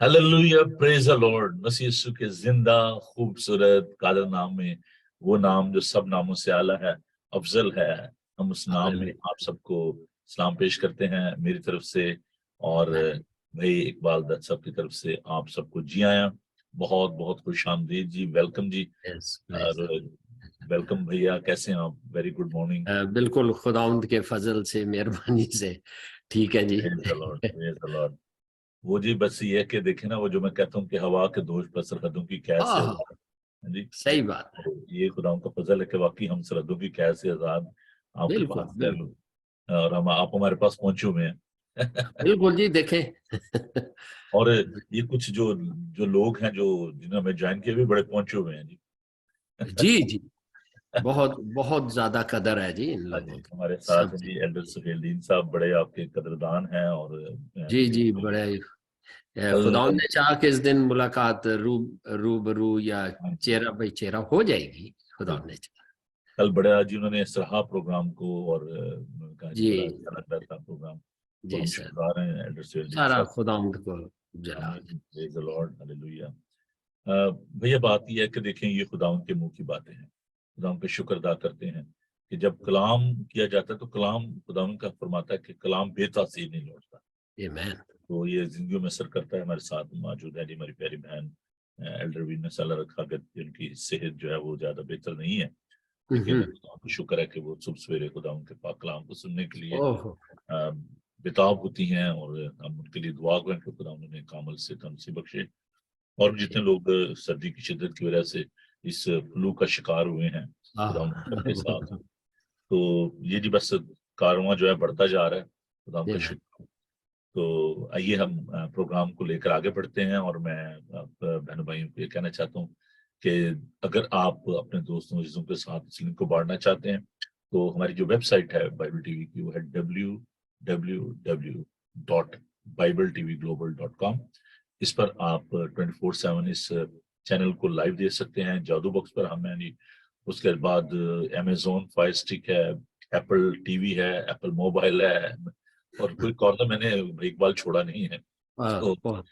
Hallelujah, praise the Lord. मसीह यीशु के जिंदा खूबसूरत कादर नाम में, वो नाम जो सब नामों से आला है, अफजल है। हम उस नाम में हालेलुया। आप सबको सलाम पेश करते हैं मेरी तरफ से, और भाई इकबाल दत्त साहब की तरफ से आप सबको जी आया, बहुत बहुत खुश आमदीद जी, वेलकम जी। यस, प्रेज और वेलकम भैया, कैसे हैं आप? Very good morning. बिल्कुल खुदावंद के फजल से, मेहरबानी से ठीक है जी। Praise the Lord, praise the Lord. वो जी बस ये है कि देखे ना, वो जो मैं कहता हूँ कि हवा के दोष पर सरहदों की कैसे हाँ, आजाद है जी। सही बात है। तो ये खुदाओं का फजल है कि वाकई हम सरहदों की कैसे आजाद आपके बिल्कुल पास है, बिल्कुल। और हम आप हमारे पास पहुंचे हुए हैं। बिल्कुल जी, देखें। और ये कुछ जो जो लोग हैं जो जिन्होंने हमें ज्वाइन किए भी बड़े पहुंचे हुए हैं जी। जी जी, बहुत बहुत ज्यादा कदर है जी इन हाँ जी, लोगों की। हमारे साथ सब हैं जी। जी एल्डर सुहेलदीन साहब, बड़े आपके कदरदान हैं। और जी जी, बड़े खुदावंद कल ने चाहा कि इस दिन मुलाकात रूबरू या चेहरा भाई चेहरा हो जाएगी। खुदावंद ने चाहा। कल बड़ा जी उन्होंने सराहा प्रोग्राम को, और उन्होंने कहा जी जी बड़ा अच्छा लग रहा था प्रोग्राम। तो जी हम सर, शुक्रार हैं एल्डर सुहेलदीन सारा साहब। खुदावंद को जलाल। आमीन, प्रेज द लॉर्ड, हालेलुया। भैया बात यह है कि देखें, ये खुदाउन के मुंह की बातें हैं। खुदाउन का शुक्र अदा करते हैं कि जब कलाम किया जाता है तो कलाम, खुदाउन का फरमाता है कि कलाम बेतासीर नहीं लौटता। आमीन। तो ये जिंदगी में असर करता है। हमारे साथ मौजूद है जी हमारी प्यारी बहन एल्डर वीन ने साला रखा, अगर उनकी सेहत जो है वो ज्यादा बेहतर नहीं है, लेकिन खुदा को शुक्र है कि वो सुबह सवेरे खुदा उनके पाक कलाम को सुनने के लिए ओह, अ, बेताब होती हैं। और हम उनके लिए दुआ करें कि खुदा उन्हें कामल से तंदुरुस्ती बख्शे। और जितने लोग सर्दी की शिद्दत की वजह से इस फ्लू का शिकार हुए हैं, खुदा उन सबके साथ हैं। तो ये जी बस कारवां जो है बढ़ता जा रहा है, खुदा उनका आमीन। शुक्र। तो आइए हम प्रोग्राम को लेकर आगे बढ़ते हैं। और मैं बहनों भाइयों को ये कहना चाहता हूँ कि अगर आप अपने दोस्तों अजीजों के साथ इस लिंक को बांटना चाहते हैं, तो हमारी जो वेबसाइट है बाइबल टीवी की, वो है www.bibletvglobal.com। इस पर आप 24/7 इस चैनल को लाइव देख सकते हैं। जादू बॉक्स पर हम यानी, उसके बाद अमेजोन फायर स्टिक है, एप्पल टीवी है, एप्पल मोबाइल है, और कोई कॉर्नर मैंने एक बाल छोड़ा नहीं है। तो बहुत।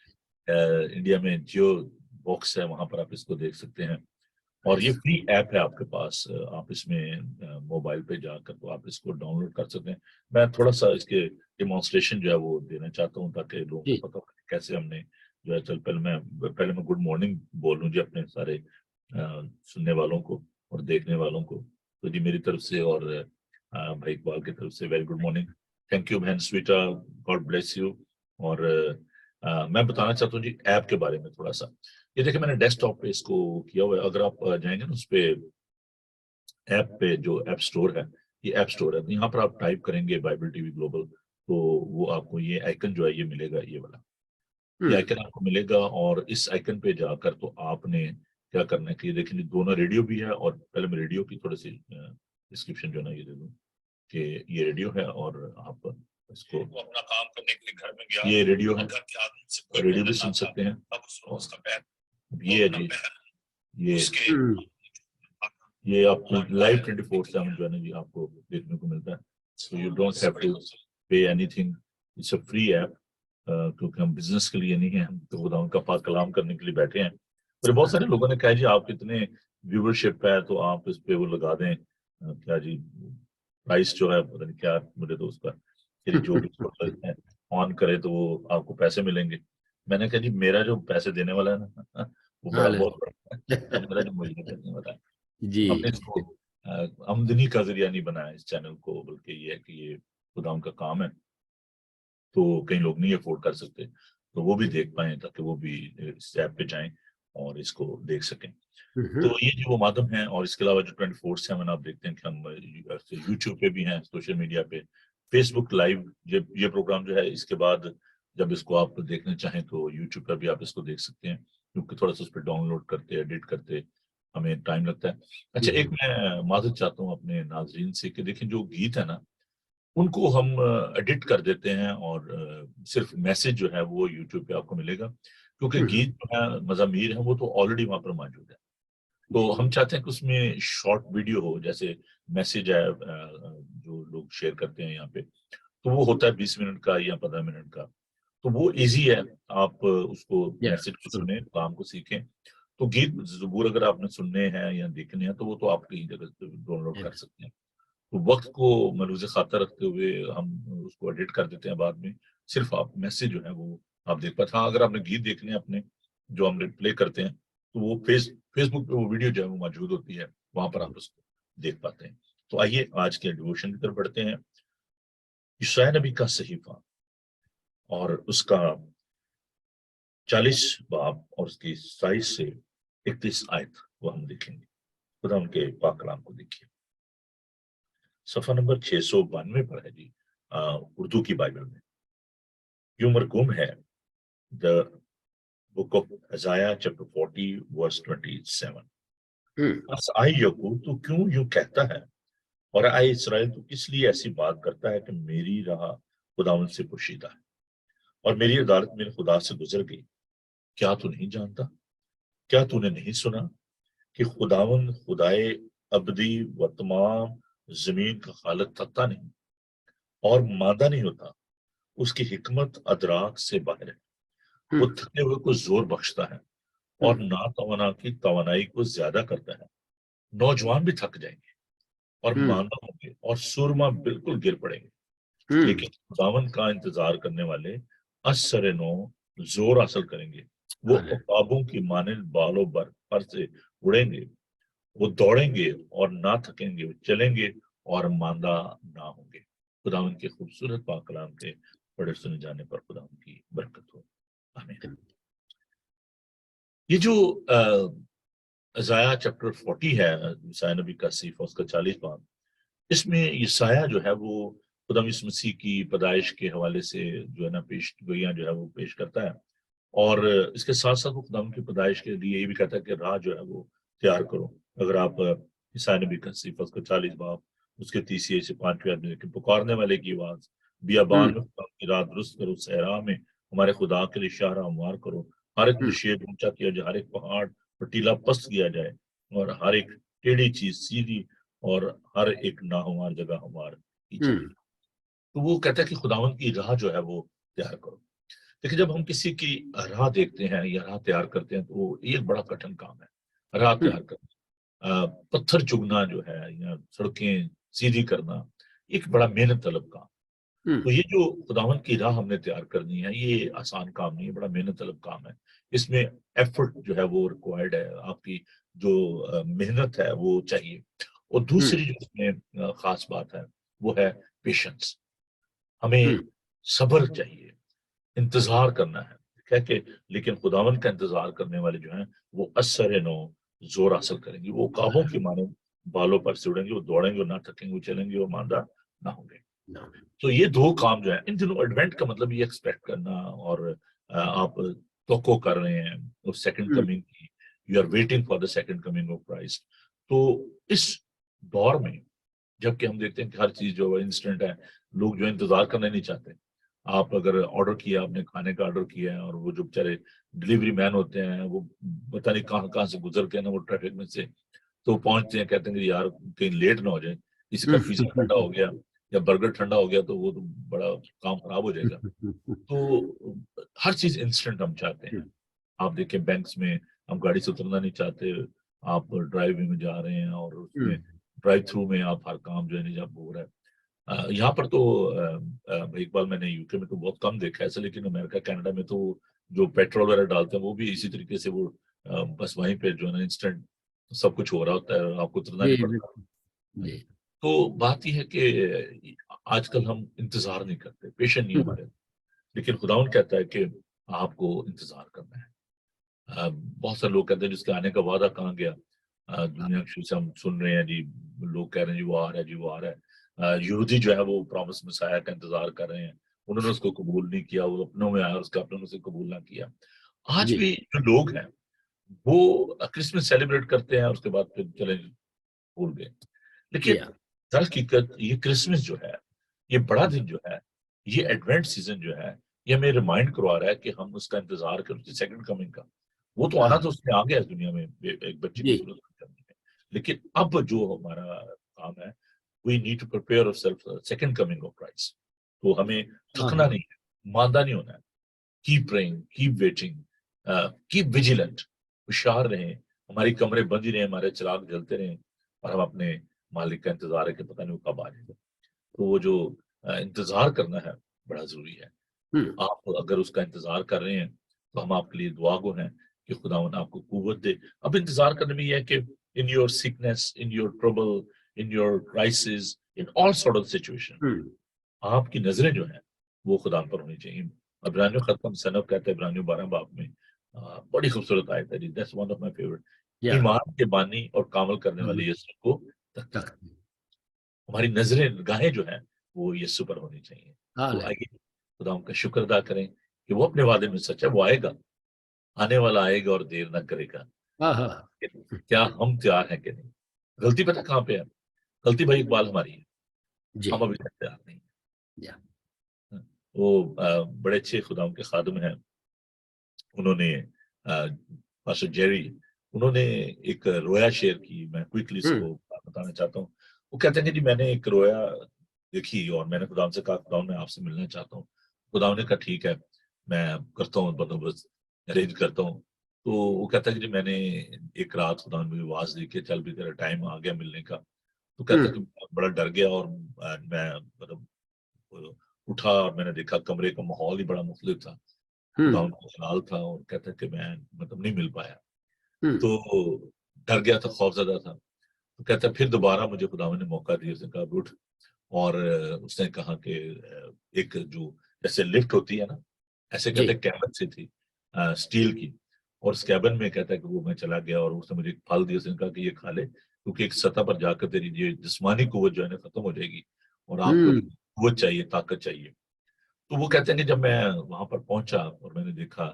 इंडिया में जियो बॉक्स है, वहां पर आप इसको देख सकते हैं। और ये फ्री ऐप है आपके पास, आप इसमें मोबाइल पे जाकर तो आप इसको डाउनलोड कर सकते हैं। मैं थोड़ा सा इसके डिमॉन्स्ट्रेशन जो है वो देना चाहता हूँ, ताकि लोगों को जी पता हो कैसे हमने जो है। चल पहले मैं गुड मॉर्निंग बोल लूँ जी अपने सारे सुनने वालों को और देखने वालों को। तो जी मेरी तरफ से और भाई इकबाल की तरफ से very good morning. Thank you बहन स्वीटा, गॉड ब्लेस यू। और मैं बताना चाहता हूँ जी ऐप के बारे में थोड़ा सा। ये देखिए, मैंने डेस्कटॉप पे इसको किया हुआ है। अगर आप जाएंगे ना उस पे, ऐप पे जो ऐप स्टोर है, ये ऐप स्टोर है, तो यहाँ पर आप टाइप करेंगे बाइबल टीवी ग्लोबल, तो वो आपको ये आइकन जो है ये मिलेगा, ये वाला ये हम्म, आइकन आपको मिलेगा। और इस आइकन पे जाकर तो आपने क्या करना है कि ये देखिए, दोनों रेडियो भी है। और पहले मैं रेडियो की थोड़ी सी डिस्क्रिप्शन जो है ना ये दे दूँ कि ये रेडियो है, और आप इसको वो अपना काम करने के लिए घर में गया, ये रेडियो है, घर के आदमी से रेडियो भी सुन सकते हैं। अब उसका पैर ये है जी, ये हम्म, ये आपको लाइव 24/7 जो है ना जी आपको देखने को मिलता है। So you don't have to pay anything, it's a free app. क्योंकि हम बिजनेस के लिए नहीं है, हम तो खुदा उनका पाक कलाम करने के लिए बैठे हैं। पर बहुत सारे लोगों ने कहा जी आप इतने व्यूवरशिप है तो आप इस पे वो लगा दें, क्या जी प्राइस जो है, पता नहीं क्या, मुझे तो उसका कि जो भी है ऑन करे तो वो आपको पैसे मिलेंगे। मैंने कहा जी मेरा जो पैसे देने वाला है ना, वो बड़ा बहुत बड़ा है, अब मेरा जो मुझे देने वाला है। जी हमने इसको आमदनी का जरिया नहीं बनाया इस चैनल को, बल्कि ये है कि ये खुदा उनका काम है। तो कई लोग नहीं अफोर्ड कर सकते, तो वो भी देख पाए, ताकि वो भी इस ऐप पे जाएं और इसको देख सकें। तो ये जो वो माध्यम है, और इसके अलावा जो 24/7 आप देखते हैं कि हम यूट्यूब पे भी हैं, सोशल मीडिया पे, फेसबुक लाइव, ये प्रोग्राम जो है, इसके बाद जब इसको आप देखना चाहें तो यूट्यूब पर भी आप इसको देख सकते हैं, क्योंकि थोड़ा सा उस पर डाउनलोड करते एडिट करते हमें टाइम लगता है। अच्छा, एक मैं माजूद चाहता हूँ अपने नाजरीन से कि देखिए, जो गीत है ना, उनको हम एडिट कर देते हैं, और सिर्फ मैसेज जो है वो यूट्यूब पे आपको मिलेगा, क्योंकि गीत जो है, मज़ामीर है, वो तो ऑलरेडी वहां पर मौजूद है। तो हम चाहते हैं कि उसमें शॉर्ट वीडियो हो, जैसे मैसेज है जो लोग शेयर करते हैं यहाँ पे, तो वो होता है 20 मिनट का या 15 मिनट का। तो वो इजी है, आप उसको या मैसेज को सुने, काम को सीखें। तो गीत ज़बूर अगर आपने सुनने हैं या देखने हैं तो वो तो आप कहीं जगह से डाउनलोड कर सकते हैं। तो वक्त को मलूज़ खातर रखते हुए हम उसको एडिट कर देते हैं बाद में, सिर्फ आप मैसेज जो है वो आप देख पाते हैं। हाँ, अगर आपने गीत देखने हैं अपने जो हम प्ले करते हैं तो वो फेसबुक पे वो वीडियो जो है वो मौजूद होती है, वहां पर आप उसको देख पाते हैं। तो आइए आज के डिवोशन की तरफ बढ़ते हैं। ईसाया नबी का सहीफा और उसका 40 बाब और उसकी 27 से 31 आयत वो हम देखेंगे। खुदा उनके पाक कलाम को देखिए। सफा नंबर 692 पर है जी, उर्दू की बाइबल में यूं मरगूम है, the book of Isaiah chapter 40 verse 27। बस आई यकूब तू क्यों यूं कहता है, और आए इसराइल तू किस लिए ऐसी बात करता है कि मेरी राह खुदावंद से पोशीदा है और मेरी अदालत मेरे खुदा से गुजर गई। क्या तू नहीं जानता, क्या तूने नहीं सुना कि खुदावंद खुदाए अबदी व तमाम जमीन का खालिक थकता नहीं और मादा नहीं होता, उसकी हिकमत अदराक से बाहर है। वो थके हुए को जोर बख्शता है और ना तवाना की तवानाई को ज्यादा करता है। नौजवान भी थक जाएंगे और मांदा होंगे और सुरमा बिल्कुल गिर पड़ेंगे, लेकिन खुदावन का इंतजार करने वाले असर नो जोर हासिल करेंगे। वो उकाबों की मानिंद बालों पर से उड़ेंगे, वो दौड़ेंगे और ना थकेंगे, वो चलेंगे और मांदा ना होंगे। खुदावन के खूबसूरत पाक कलाम के पढ़े सुने जाने पर खुदावन की बरकत हो। आमीन। ये जो इज़ाया चैप्टर 40 है, ईसाया नबी का सीफा उसका 40 बाब, इसमें ईसाया जो है वो खुदा यीशु मसीह की पैदाइश के हवाले से जो है ना पेश गोइयां जो है वो पेश करता है। और इसके साथ साथ वो खुदा की पैदाइश के लिए ये भी कहता है कि राह जो है वो तैयार करो। अगर आप ईसाया नबी का सीफा उसका 40 बाब उसके 30 से 5वें आयत में देखें, पुकारने वाले की आवाज बियाबान में खुदा की राह दुरुस्त करो, सहरा में हमारे खुदा के लिए शाहराह हमवार करो। हर एक नशेब ऊंचा किया जाए, हर एक पहाड़ और टीला पस्त किया जाए, और हर एक टेढ़ी चीज सीधी और हर एक नाहमार जगह हमार की जाए। तो वो कहता है कि खुदावंद की राह जो है वो तैयार करो। देखिए, जब हम किसी की राह देखते हैं या राह तैयार करते हैं तो वो एक बड़ा कठिन काम है राह तैयार करना। पत्थर चुगना जो है या सड़कें सीधी करना एक बड़ा मेहनत तलब काम। तो ये जो खुदावंद की राह हमने तैयार करनी है ये आसान काम नहीं है, बड़ा मेहनत तलब काम है। इसमें एफर्ट जो है वो रिक्वायर्ड है, आपकी जो मेहनत है वो चाहिए। और दूसरी जो इसमें खास बात है वो है पेशेंस। हमें सब्र चाहिए, इंतजार करना है। कह के लेकिन खुदावंद का इंतजार करने वाले जो हैं वो असर नो जोर हासिल करेंगे, वो काबों की माने बालों पर से उड़ेंगे, वो दौड़ेंगे और ना थकेंगे, वो चलेंगे और मांदा ना होंगे। तो ये दो काम जो है इन दिनों एडवेंट का मतलब ये एक्सपेक्ट करना, और आप तवक्को कर रहे हैं उस सेकंड कमिंग की, you are waiting for the second coming of Christ. तो इस दौर में जबकि हम देखते हैं कि हर चीज जो है इंस्टेंट है, लोग जो है इंतजार करना नहीं चाहते। आप अगर ऑर्डर किया, आपने खाने का ऑर्डर किया है, और वो जो बेचारे डिलीवरी मैन होते हैं वो पता नहीं कहाँ कहाँ से गुजर के ना वो ट्रैफिक में से तो पहुंचते हैं, कहते हैं कि यार कहीं लेट ना हो जाए, किसी का पिज्जा ठंडा हो गया या बर्गर ठंडा हो गया तो वो तो बड़ा काम खराब हो जाएगा। तो हर चीज इंस्टेंट हम चाहते हैं। आप देखें बैंक्स में हम गाड़ी से उतरना नहीं चाहते, आप ड्राइव में जा रहे हैं और उसमें ड्राइव थ्रू में आप हर काम जो है नहीं जब हो रहा है। यहाँ पर तो एक बार मैंने यूके में तो बहुत कम देखा है ऐसा, लेकिन अमेरिका कनाडा में तो जो पेट्रोल वगैरह डालते हैं वो भी इसी तरीके से वो बस वहीं पे जो है ना इंस्टेंट सब कुछ हो रहा होता है, आपको उतरना नहीं पड़ता। हाँ जी। तो बात यह है कि आजकल हम इंतजार नहीं करते, पेशेंट नहीं हमारे, लेकिन खुदावन कहता है कि आपको इंतजार करना है। बहुत सारे लोग कहते हैं जिसके आने का वादा कहाँ गया। दुनिया से हम सुन रहे हैं जी, लोग कह रहे हैं जी वो आ रहा है जी वो आ रहा है। यहूदी जो है वो प्रॉमिस मसाया का इंतजार कर रहे हैं, उन्होंने उसको कबूल नहीं किया, वो अपनों में आया, उसके अपनों ने उसे कबूल ना किया। आज भी जो लोग हैं वो क्रिसमस सेलिब्रेट करते हैं और उसके बाद फिर चले भूल गए। लेकिन दर हकीकत ये क्रिसमस जो है, ये बड़ा दिन जो है, ये एडवेंट सीजन जो है, ये हमें रिमाइंड करवा रहा है कि हम उसका इंतजार करें, उसकी सेकंड कमिंग का। वो तो आना तो उसने आ गया इस दुनिया में एक बच्चे की सूरत में करने में, लेकिन अब जो हमारा काम है, we need to prepare ourselves for second coming of Christ. तो हमें थकना नहीं है, मांदा नहीं होना है। Keep praying, keep waiting, keep vigilant, होशियार रहें, हमारी कमरे बंद ही रहे, हमारे चिराग जलते रहें और हम अपने मालिक का इंतजार है कि पता नहीं वो कब आ जाएगा। तो वो जो इंतजार करना है बड़ा जरूरी है। आप अगर उसका इंतजार कर रहे हैं तो हम आपके लिए दुआ गो हैं कि खुदावंद आपको कुव्वत दे। अब इंतजार करने में यह है कि in your sickness, in your trouble, in your crisis, in all sort of situation आपकी नजरें जो हैं वो खुदा पर होनी चाहिए। इब्रानियों खत्म सनफ कहते हैं इब्रानियों 12 बाब में, बड़ी खूबसूरत आयत है, that's one of my favourite. ईमान के बानी और कामल करने वाले यीशु को तक हमारी नजरें, निगाहें जो हैं वो यीशु पर होनी चाहिए। तो आइए खुदा उनका शुक्र अदा करें कि वो अपने वादे में सच है, वो आएगा, आने वाला आएगा और देर न करेगा। क्या हम तैयार हैं कि नहीं? गलती पता कहाँ पे है? गलती भाई इकबाल हमारी है, हम अभी तक तैयार नहीं है। वो बड़े अच्छे खुदा के खादिम हैं, उन्होंने पास्टर जेरी, उन्होंने एक रोया शेयर की, मैं क्विकली इसको बताना चाहता हूँ। वो कहते हैं कि जी मैंने एक रोया देखी और मैंने खुदा से कहा खुदा मैं आपसे मिलना चाहता हूँ। खुदा ने कहा ठीक है, मैं करता हूँ बंदोबस्त, अरेंज करता हूँ। तो वो कहता है कि जी मैंने एक रात खुदा ने मुझे आवाज दी कि चल भी तेरा टाइम आ गया मिलने का। तो कहता है कि बड़ा डर गया और मैं मतलब उठा और मैंने देखा कमरे का माहौल ही बड़ा मुख्तलिफ था, खुदा खुशहाल था और कहता है कि मैं मतलब नहीं मिल पाया। तो डर गया था, खौफजदा था। तो कहता है फिर दोबारा मुझे खुदा ने मौका दिया, उसने कहा उठ, और उसने कहा कि एक जो जैसे लिफ्ट होती है ना, ऐसे कहते हैं कैबिन से थी स्टील की, और उस कैबिन में कहता है कि वो मैं चला गया और उसने मुझे एक फल दिया, उसने कहा कि ये खा ले क्योंकि एक सतह पर जाकर तेरी ये जिस्मानी कुव्वत जो है ना खत्म हो जाएगी और आपको कुव्वत चाहिए, ताकत चाहिए। तो वो कहते हैं कि जब मैं वहां पर पहुंचा और मैंने देखा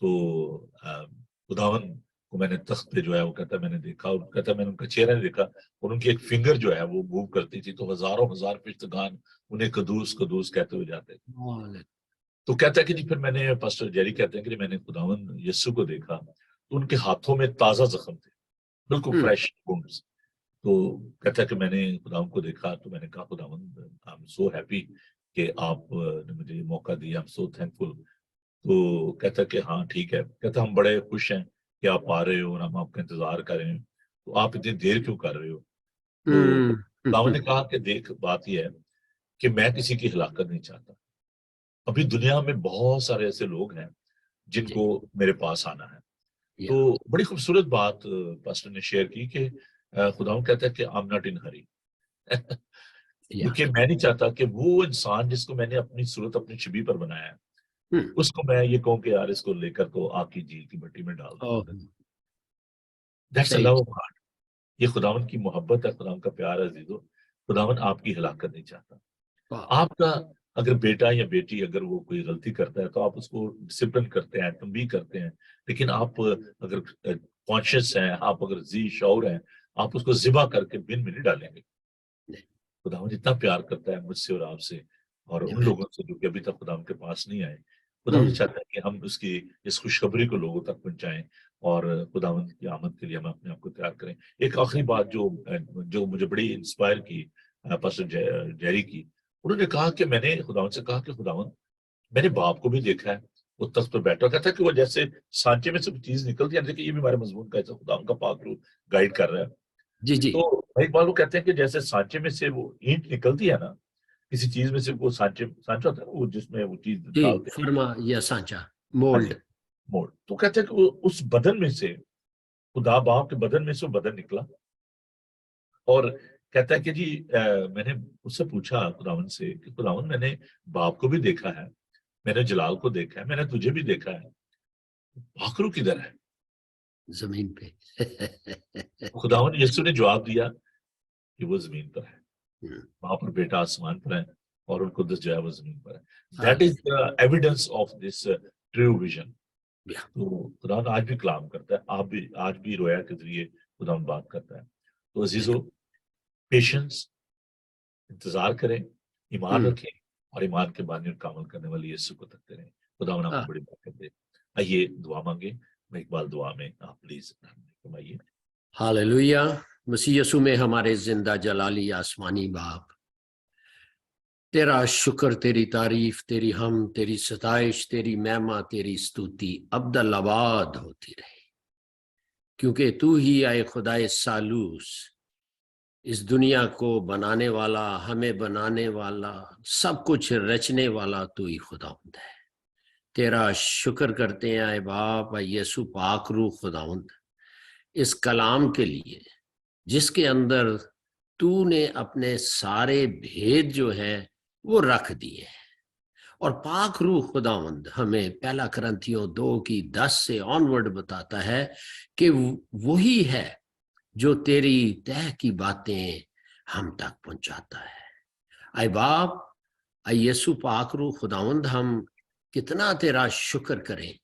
तो खुदावन को मैंने तख्त पे जो है वो कहता है मैंने देखा, और कहता है मैंने उनका चेहरा नहीं देखा और उनकी एक फिंगर जो है वो मूव करती थी, तो हजारों हजार फरिश्तेगान उन्हें कदूस कदूस कहते हुए जाते थे। तो कहता है कि जी फिर मैंने, पास्टर जेरी कहते हैं कि मैंने खुदावन यीशु को देखा तो उनके हाथों में ताजा जख्म थे, बिल्कुल फ्रेश वुंड्स। तो कहता है कि मैंने खुदावन को देखा तो मैंने कहा खुदावन आई एम सो हैप्पी कि आप ने मुझे ये मौका दिया, आई एम सो थैंकफुल। तो कहता है कि हाँ ठीक है, कहता हम बड़े खुश हैं कि आप आ रहे हो और हम आपका इंतजार कर रहे हैं, तो आप इतनी देर क्यों कर रहे हो? तो खुदावन ने कहा कि देख बात यह है कि मैं किसी की हिलाकत नहीं चाहता। अभी दुनिया में बहुत सारे ऐसे लोग हैं जिनको मेरे पास आना है। तो बड़ी खूबसूरत बात पास्टर ने शेयर की कि खुदावन कहता है कि आई एम नॉट इन हरी क्योंकि मैं नहीं चाहता कि वो इंसान जिसको मैंने अपनी सूरत अपनी छवि पर बनाया है उसको मैं ये कहूं कि यार इसको लेकर तो आग की झील की भट्टी में डाल दो। That's a love of heart. ये खुदावन की मोहब्बत है, खुदावन का प्यार है अजीजों। खुदावन आपकी हिलाकत नहीं चाहता। आपका अगर बेटा या बेटी अगर वो कोई गलती करता है तो आप उसको डिसिप्लिन करते हैं, तंबीह करते हैं, लेकिन आप अगर कॉन्शियस हैं, आप अगर जी शौर हैं, आप उसको जिबा करके बिन में नहीं डालेंगे। खुदावन जितना प्यार करता है मुझसे और आपसे और उन लोगों से जो कि अभी तक खुदावन के पास नहीं आए, खुदावन चाहता है कि हम उसकी इस खुशखबरी को लोगों तक पहुंचाएं और खुदावन की आमद के लिए हम अपने आप को तैयार करें। एक आखिरी बात जो मुझे बड़ी इंस्पायर की पास्टर जेरी की, उन्होंने कहा कि मैंने खुदावन से कहा कि खुदावन मैंने बाप को भी देखा है, वो तख्त पर बैठा कहता है कि वो जैसे सांचे में से चीज निकलती है, देखिए ये भी हमारे मजमून का ऐसा खुदावन का पाक रूह गाइड कर रहा है। तो भाई इकबाल वो कहते हैं कि जैसे सांचे में से वो ईंट निकलती है ना, किसी चीज में से वो सांचा होता है ना वो जिसमें वो चीज डालते हैं, फरमा या सांचा, मोल्ड मोल्ड। तो कहते हैं कि वो उस बदन में से, खुदा बाप के बदन में से वो बदन निकला और कहता है कि जी मैंने उससे पूछा खुदावन से कि खुदावन मैंने बाप को भी देखा है, मैंने जलाल को देखा है, मैंने तुझे भी देखा है, भाखरू किधर है जमीन पे? खुदावन यीशु ने जवाब दिया कि वो जमीन पर है, वहां पर बेटा आसमान पर है और उनको कुद्दस जो है वो जमीन पर है। That is the evidence of this true vision. तो खुदा आज भी कलाम करता है, आप भी आज भी रोया के जरिए खुदा बात करता है। तो अजीजों पेशेंस, इंतजार करें, ईमान रखें और ईमान के बानी और कामल करने वाले यीशु को तकते रहें। खुदा आपको बड़ी बरकत दे। आइए दुआ मांगे। मैं इकबाल दुआ में आप प्लीज फरमाइए। हालेलुया। मसीह यीशु में हमारे जिंदा जलाली आसमानी बाप, तेरा शुक्र, तेरी तारीफ, तेरी हम, तेरी सताइश, तेरी महिमा, तेरी स्तुति अब्दुल्लाबाद होती रहे, क्योंकि तू ही आए खुदाए सालूस, इस दुनिया को बनाने वाला, हमें बनाने वाला, सब कुछ रचने वाला तू ही खुदावंद है। तेरा शुक्र करते हैं आए बाप, आए यीशु पाक रूह खुदावंद, इस कलाम के लिए जिसके अंदर तूने अपने सारे भेद जो है वो रख दिए हैं। और पाक रूह खुदावंद हमें पहला करंथियों 2:10 से ऑनवर्ड बताता है कि वही है जो तेरी तह की बातें हम तक पहुंचाता है। आए बाप, आए यीशु पाक रूह खुदावंद, हम कितना तेरा शुक्र करें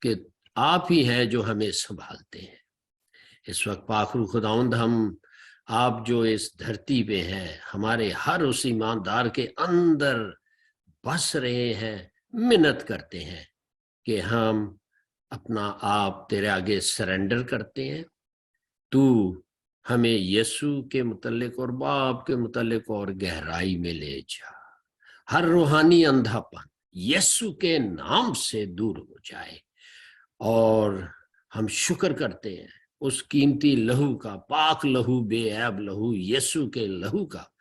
कि आप ही हैं जो हमें संभालते हैं। इस वक्त पाक रूह खुदावंद, हम आप जो इस धरती पे हैं, हमारे हर उस ईमानदार के अंदर बस रहे हैं, मिन्नत करते हैं कि हम अपना आप तेरे आगे सरेंडर करते हैं। तू हमें यीशु के मुतल्लिक और बाप के मुतल्लिक और गहराई में ले जा। हर रूहानी अंधापन यीशु के नाम से दूर हो जाए। और हम शुक्र करते हैं उस कीमती लहू का, पाक लहू, बेऐब लहू, यीशु के लहू का,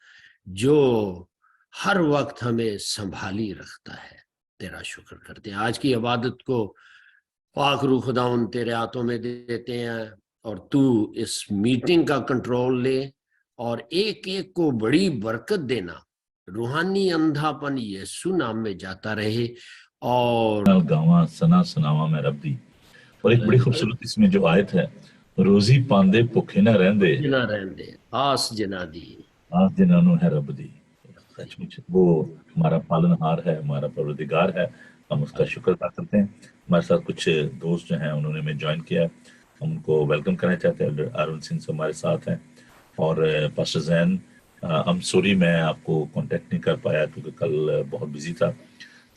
जो हर वक्त हमें संभाली रखता है। तेरा शुक्र करते हैं। आज की इबादत को पाक रूह खुदावंद तेरे हाथों में देते हैं, और तू इस मीटिंग का कंट्रोल ले और एक एक को बड़ी बरकत देना। रूहानी अंधापन यीशु नाम में जाता रहे। और गावा सना सुनावा मैं रब दी। और एक बड़ी खूबसूरत इसमें जो आयत है, रोजी पांदे भुखे ना रहंदे, जिना रहने आस जिना दी। आज जिन्होंने है रब दी। सचमुच वो हमारा पालनहार है, हमारा परवरदिगार है, हम उसका शुक्र अदा करते हैं। हमारे साथ कुछ दोस्त जो हैं उन्होंने हमें ज्वाइन किया है, हम उनको वेलकम करना चाहते हैं। अरुण सिंह हमारे साथ हैं, और pastor Jain, I am sorry मैं आपको कांटेक्ट नहीं कर पाया क्योंकि कल बहुत बिजी था।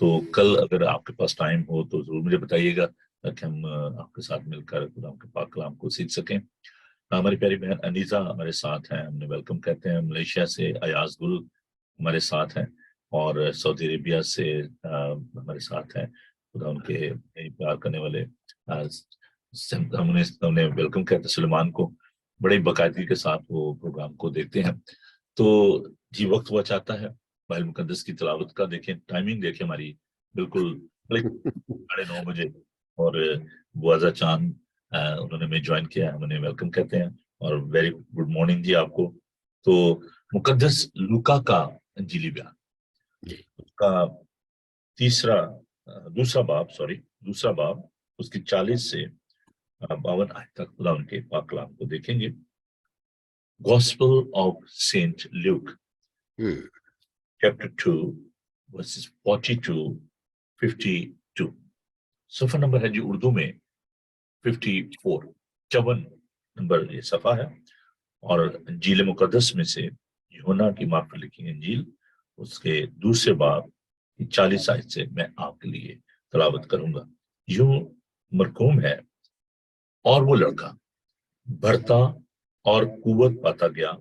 तो कल अगर आपके पास टाइम हो तो जरूर मुझे बताइएगा, ताकि हम आपके साथ मिलकर खुदा के पाक कलाम को सीख सकें। हमारी प्यारी बहन अनीजा हमारे साथ हैं, हमने वेलकम कहते हैं। मलेशिया से अयाज गुल हमारे साथ हैं, और सऊदी अरेबिया से हमारे साथ हैं। खुदा उनके प्यार करने वाले हमने वेलकम कहते हैं सुलेमान को। बड़े बाकायदगी के साथ वो प्रोग्राम को देखते हैं। तो जी वक्त हुआ चाहता है बाइबल मुकद्दस की तिलावत का। देखें टाइमिंग, देखें हमारी बिल्कुल 9:30 बजे। और बुआजा चांद उन्होंने हमें ज्वाइन किया है, उन्हें वेलकम कहते हैं, और वेरी गुड मॉर्निंग जी आपको। तो मुकद्दस लूका का इंजीली बयान, उसका दूसरा बाब उसकी 40 से 52 आयत तक खुदा उनके पाक कलाम को देखेंगे। Gospel of saint Luke chapter 2 verses 42-52। सफा नंबर है जी उर्दू में 54, 54 नंबर ये सफा है। और इंजील मुकद्दस में से यूहन्ना की मार्फ पर लिखी इंजील, उसके दूसरे बाब की 40 आयत से मैं आपके लिए तलावत करूंगा। यूं मरकूम है, और वो लड़का बढ़ता और कुवत पाता गया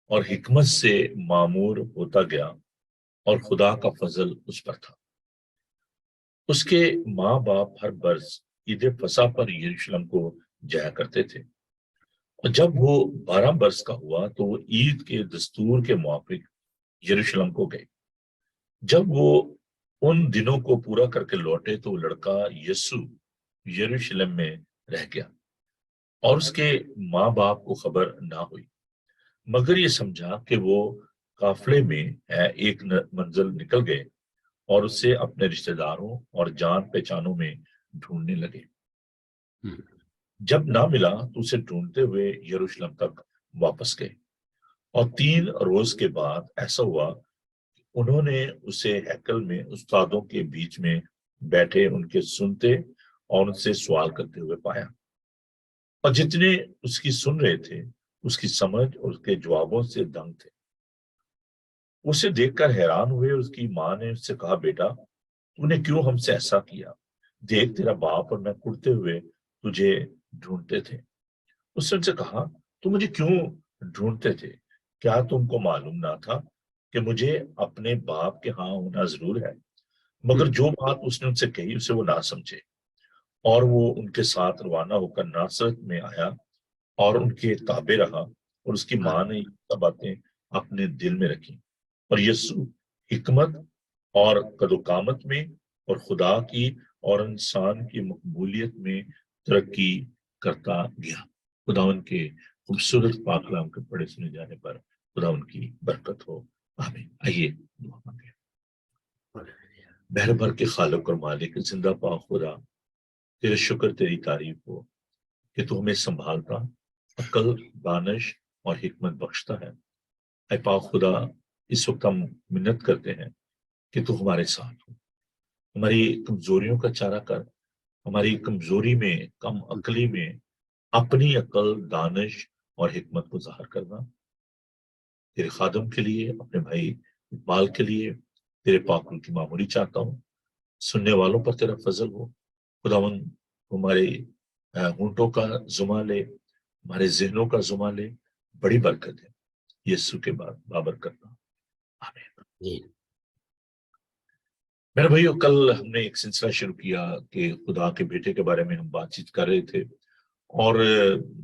और हिकमत से मामूर होता गया, और खुदा का फजल उस पर था। उसके माँ बाप हर बरस ईद फसा पर यरूशलेम को जाया करते थे, और जब वो 12 बरस का हुआ तो वो ईद के दस्तूर के मुताबिक यरूशलेम को गए। जब वो उन दिनों को पूरा करके लौटे तो लड़का यीशु यरूशलेम में रह गया, और उसके माँ बाप को खबर ना हुई, मगर ये समझा कि वो काफले में है। एक मंजिल निकल गए और उसे अपने रिश्तेदारों और जान पहचानों में ढूंढने लगे। जब ना मिला तो उसे ढूंढते हुए यरूशलेम तक वापस गए, और 3 रोज के बाद ऐसा हुआ कि उन्होंने उसे हैकल में उस्तादों के बीच में बैठे उनके सुनते और उनसे सवाल करते हुए पाया। और जितने उसकी सुन रहे थे उसकी समझ और उसके जवाबों से दंग थे। उसे देखकर हैरान हुए। उसकी माँ ने उससे कहा, बेटा तूने क्यों हमसे ऐसा किया? देख तेरा बाप और मैं कुड़ते हुए तुझे ढूंढते थे। उसने उनसे कहा, तुम मुझे क्यों ढूंढते थे? क्या तुमको मालूम ना था कि मुझे अपने बाप के यहाँ होना जरूर है, मगर जो बात उसने उनसे कही उसे वो ना समझे। और वो उनके साथ रवाना होकर नासरत में आया और उनके ताबे रहा, और उसकी माँ ने ये सब बातें अपने दिल में रखी। और यीशु हिकमत और कदोकामत में और खुदा की और इंसान की मकबूलियत में तरक्की करता गया। खुदावन के खूबसूरत पाक कलाम के पढ़े सुने जाने पर खुदावन की बरकत हो। आमीन। आइए दुआ मांगे। बहर भर के खालिक और मालिक जिंदा पाक खुदा, तेरे शुक्र तेरी तारीफ हो कि तू हमें संभालता, अकल, दानिश और हिकमत बख्शता है। ऐ पाक खुदा, इस वक्त हम मिन्नत करते हैं कि तू हमारे साथ हो, हमारी कमजोरियों का चारा कर, हमारी कमजोरी में, कम अकली में अपनी अकल, दानिश और हिकमत को जाहिर करना। तेरे खादम के लिए, अपने भाई इकबाल के लिए तेरे पाकुल की मामूली चाहता हूँ। सुनने वालों पर तेरा फजल हो खुदावन, हमारे होंठों का जुमा ले, हमारे जहनों का जुमा ले, बड़ी बरकत है यीशु के बाद बाबर करना। आमीन। मेरे भाइयों, कल हमने एक सिलसिला शुरू किया कि खुदा के बेटे के बारे में हम बातचीत कर रहे थे, और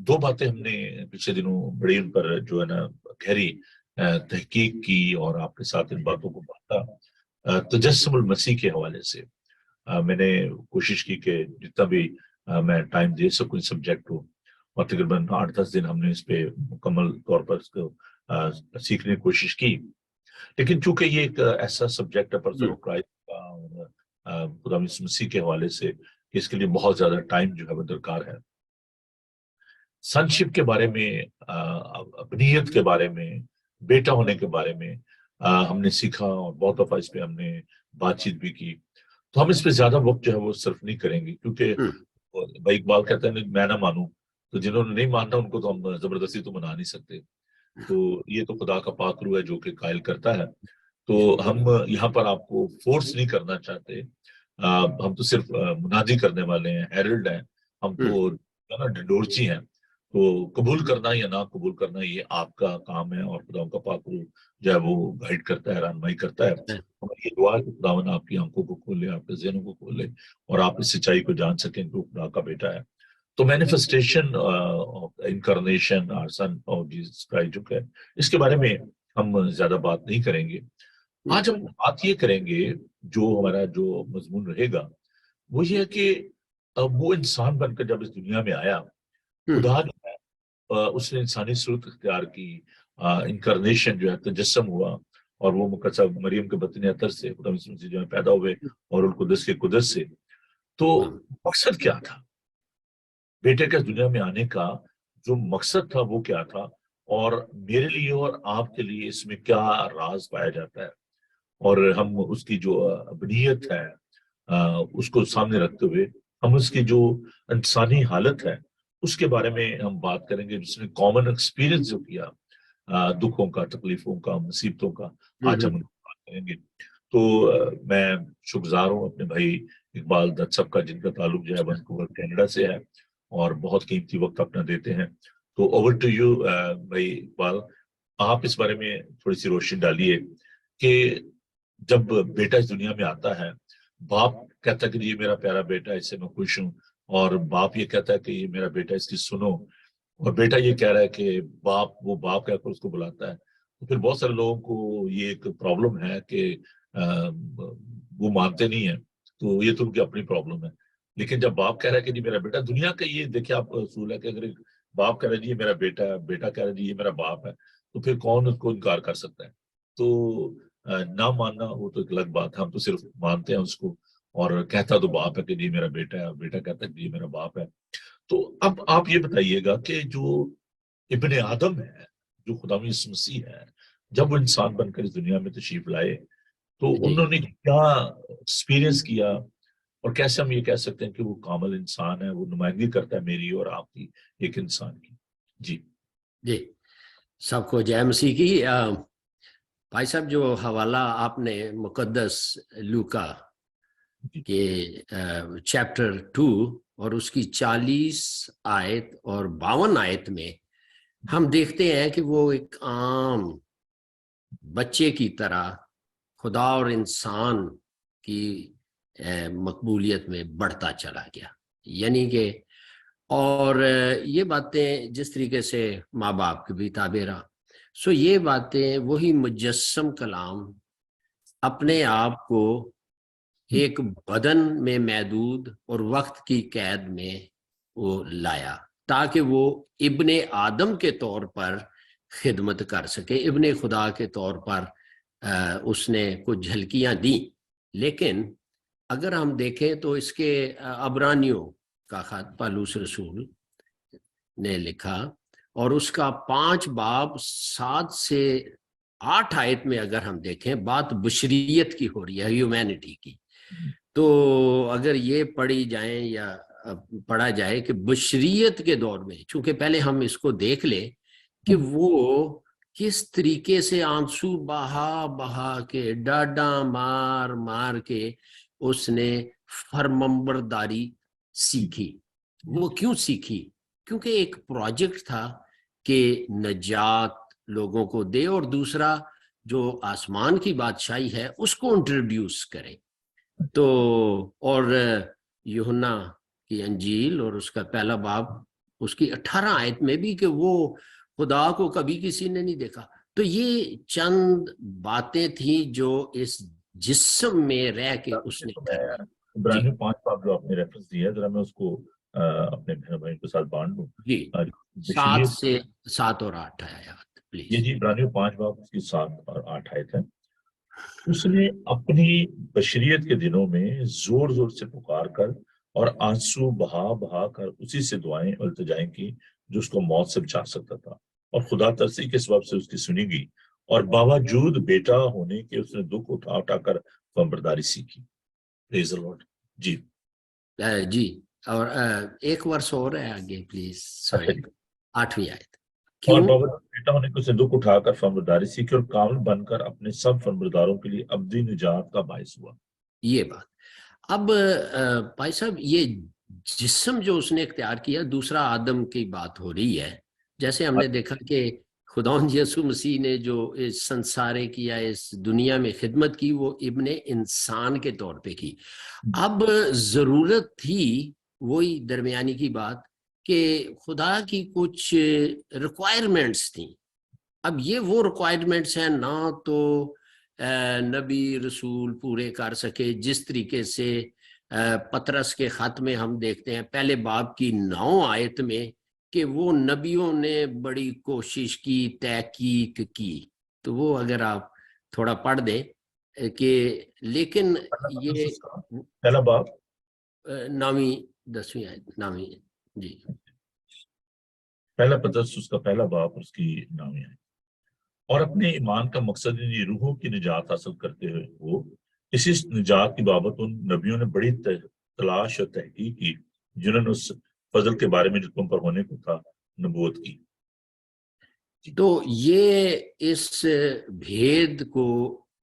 दो बातें हमने पिछले दिनों बड़ी उन पर जो है ना गहरी तहकीक की और आपके साथ इन बातों को बांटा। तजस्सुमुल मसीह के हवाले से मैंने कोशिश की कि जितना भी मैं टाइम दे सकूं इस सब्जेक्ट को, और तकरीबन 8-10 दिन हमने इस पे मुकम्मल तौर पर इसको सीखने की कोशिश की। लेकिन चूंकि ये एक ऐसा सब्जेक्ट है पर्सन ऑफ क्राइस्ट का और खुदा यीशु मसीह के हवाले से, कि इसके लिए बहुत ज्यादा टाइम जो है वो दरकार है। सनशिप के बारे में, अपनीयत के बारे में, बेटा होने के बारे में हमने सीखा, और बहुत दफा इस पे हमने बातचीत भी की। तो हम इस पे ज्यादा वक्त जो है वो सिर्फ नहीं करेंगे, क्योंकि भाई इकबाल कहते हैं मैं ना मानूं, तो जिन्होंने नहीं मानना उनको तो हम जबरदस्ती तो मना नहीं सकते। तो ये तो खुदा का पाक रूह है जो कि कायल करता है। तो हम यहाँ पर आपको फोर्स नहीं करना चाहते। हम तो सिर्फ मुनादी करने वाले हैं, हेरल्ड हैं। हम तो ना डिडोरची हैं। तो कबूल करना या ना कबूल करना ये आपका काम है, और खुदा का पाक रूह जो है वो गाइड करता है, रहनुमाई करता है। हमारी ये दुआ है कि खुदावन आपकी आंखों को खोले, आपके ज़हनों को खोले, और आप इस सच्चाई को जान सकें कि वो खुदा का बेटा है। तो manifestation of incarnation our son of Jesus Christ जो है, इसके बारे में हम ज्यादा बात नहीं करेंगे। आज हम बात ये करेंगे, जो हमारा जो मजमून रहेगा वो ये है कि वो इंसान बनकर जब इस दुनिया में आया, खुदा जो है उसने इंसानी सूरत इख्तियार की, इनकारनेशन जो है तजस्सम हुआ, और वो मुकद्दस मरियम के बतन अतर से खुदा यीशु मसीह जो है पैदा हुए, और उल कुदस के कुदस से। तो मकसद क्या था बेटे के दुनिया में आने का? जो मकसद था वो क्या था, और मेरे लिए और आपके लिए इसमें क्या राज पाया जाता है, और हम उसकी जो अबनियत है उसको सामने रखते हुए हम उसकी जो इंसानी हालत है उसके बारे में हम बात करेंगे, जिसने कॉमन एक्सपीरियंस जो किया दुखों का, तकलीफों का, मुसीबतों का। आज हम उनको बात करेंगे। तो मैं शुक्रगुजार हूँ अपने भाई इकबाल दत्त साहब का, जिनका ताल्लुक जो है वैंकूवर कनाडा से है, और बहुत कीमती वक्त अपना देते हैं। तो ओवर टू यू भाई इकबाल, आप इस बारे में थोड़ी सी रोशनी डालिए कि जब बेटा इस दुनिया में आता है, बाप कहता है कि ये मेरा प्यारा बेटा है, इससे मैं खुश हूँ, और बाप ये कहता है कि ये मेरा बेटा, इसकी सुनो। और बेटा ये कह रहा है कि बाप, वो बाप कहकर उसको बुलाता है। तो फिर बहुत सारे लोगों को ये एक प्रॉब्लम है कि वो मानते नहीं है, तो ये तो उनकी अपनी प्रॉब्लम है। लेकिन जब बाप कह रहा है कि जी मेरा बेटा, दुनिया का ये देखिए आप असूल है कि अगर एक बाप कह रहा है जी ये मेरा बेटा है, बेटा कह रहा है जी ये मेरा बाप है, तो फिर कौन उसको इनकार कर सकता है? तो ना मानना वो तो एक अलग बात है, हम तो सिर्फ मानते हैं उसको, और कहता तो बाप है कि जी मेरा बेटा है, और बेटा कहता है कि जी मेरा बाप है। तो अब आप ये बताइएगा कि जो इब्ने आदम है, जो खुदा यीशु मसीह है, जब वो इंसान बनकर इस दुनिया में तशरीफ लाए, तो उन्होंने क्या एक्सपीरियंस किया, और कैसे हम ये कह सकते हैं कि वो कामिल इंसान है, वो नुमाइंदगी करता है मेरी और आपकी, एक इंसान की। जी जी, सबको जय मसीह की। भाई साहब, जो हवाला आपने मुकद्दस लूका के चैप्टर 2 और उसकी 40 आयत और 52 आयत में हम देखते हैं कि वो एक आम बच्चे की तरह खुदा और इंसान की मकबूलियत में बढ़ता चला गया। यानी कि और ये बातें जिस तरीके से माँ बाप के भी ताबे रहा, सो ये बातें वही मुजस्सम कलाम अपने आप को एक बदन में महदूद और वक्त की कैद में वो लाया, ताकि वो इब्ने आदम के तौर पर खिदमत कर सके, इब्ने खुदा के तौर पर उसने कुछ झलकियां दी। लेकिन अगर हम देखें तो इसके अबरानियों का खत पालूस रसूल ने लिखा और उसका 5 बाब 7 से 8 आयत में अगर हम देखें, बात बशरियत की हो रही है, ह्यूमैनिटी की। तो अगर ये पढ़ी जाए या पढ़ा जाए कि बशरियत के दौर में, चूंकि पहले हम इसको देख ले कि वो किस तरीके से आंसू बहा बहा के, डाडा मार मार के उसने फरमंबरदारी सीखी। वो क्यों सीखी? क्योंकि एक प्रोजेक्ट था कि नजात लोगों को दे और दूसरा जो आसमान की बादशाही है उसको इंट्रोड्यूस करे। तो और यूहन्ना की अंजील और उसका पहला बाब उसकी 18 आयत में भी कि वो खुदा को कभी किसी ने नहीं देखा। तो ये चंद बातें थी जो इस जिस्म में रह के उसने कर। इब्रानियों 5 बाब जो आपने रेफरेंस दिया है, जरा मैं उसको अपने बहन भाई के साथ बांट दूं। जी, 7 से 7 और 8 आयत ये प्लीज। जी इब्रानियों 5 बाब उसकी 7 और 8 आयत है। उसने अपनी बशरियत के दिनों में जोर जोर से पुकार कर और आंसू बहा बहा कर उसी से दुआएं और इल्तिजाएं की जो उसको मौत से बचा सकता था, और खुदा तरसी के सबब से उसकी सुनी गई, और बावजूद बेटा होने के उसने दुख उठा उठाकर फरमाबरदारी सीखी। Praise the Lord. जी जी, और एक वर्ष और है आगे प्लीज, अच्छा सॉरी, जी। 8वीं आयत। और क्यों? बावजूद बेटा होने के उसने दुख उठाकर फरमाबरदारी सीखी और कामिल बनकर अपने सब फरमाबरदारों के लिए अब्दी निजात का बायस हुआ। ये बात। अब भाई साहब, ये जिस्म जो उसने इख्तियार किया, दूसरा आदम की बात हो रही है। जैसे हमने देखा कि खुदावंद यीशु मसीह ने जो इस संसारे की या इस दुनिया में खिदमत की वो इब्ने इंसान के तौर पे की। अब जरूरत थी वही दरमियानी की बात कि खुदा की कुछ रिक्वायरमेंट्स थी। अब ये वो रिक्वायरमेंट्स हैं ना तो नबी रसूल पूरे कर सके, जिस तरीके से पतरस के खत में हम देखते हैं पहले बाब की 9 आयत में कि वो नबियों ने बड़ी कोशिश की, तहकीक की। तो वो अगर आप थोड़ा पढ़ दें कि लेकिन ये पहला बाब 9वीं 10वीं आयत, 9वीं। जी पहला पतरस उसका पहला बाब उसकी 9वीं आयत। और अपने ईमान का मकसद यानी रूहों की निजात हासिल करते हुए वो इसी निजात की बाबत उन नबियों ने बड़ी तलाश और तहकीक की जिन्होंने उस फजल के बारे में जो तुम पर होने को था नबूवत की। तो ये इस भेद को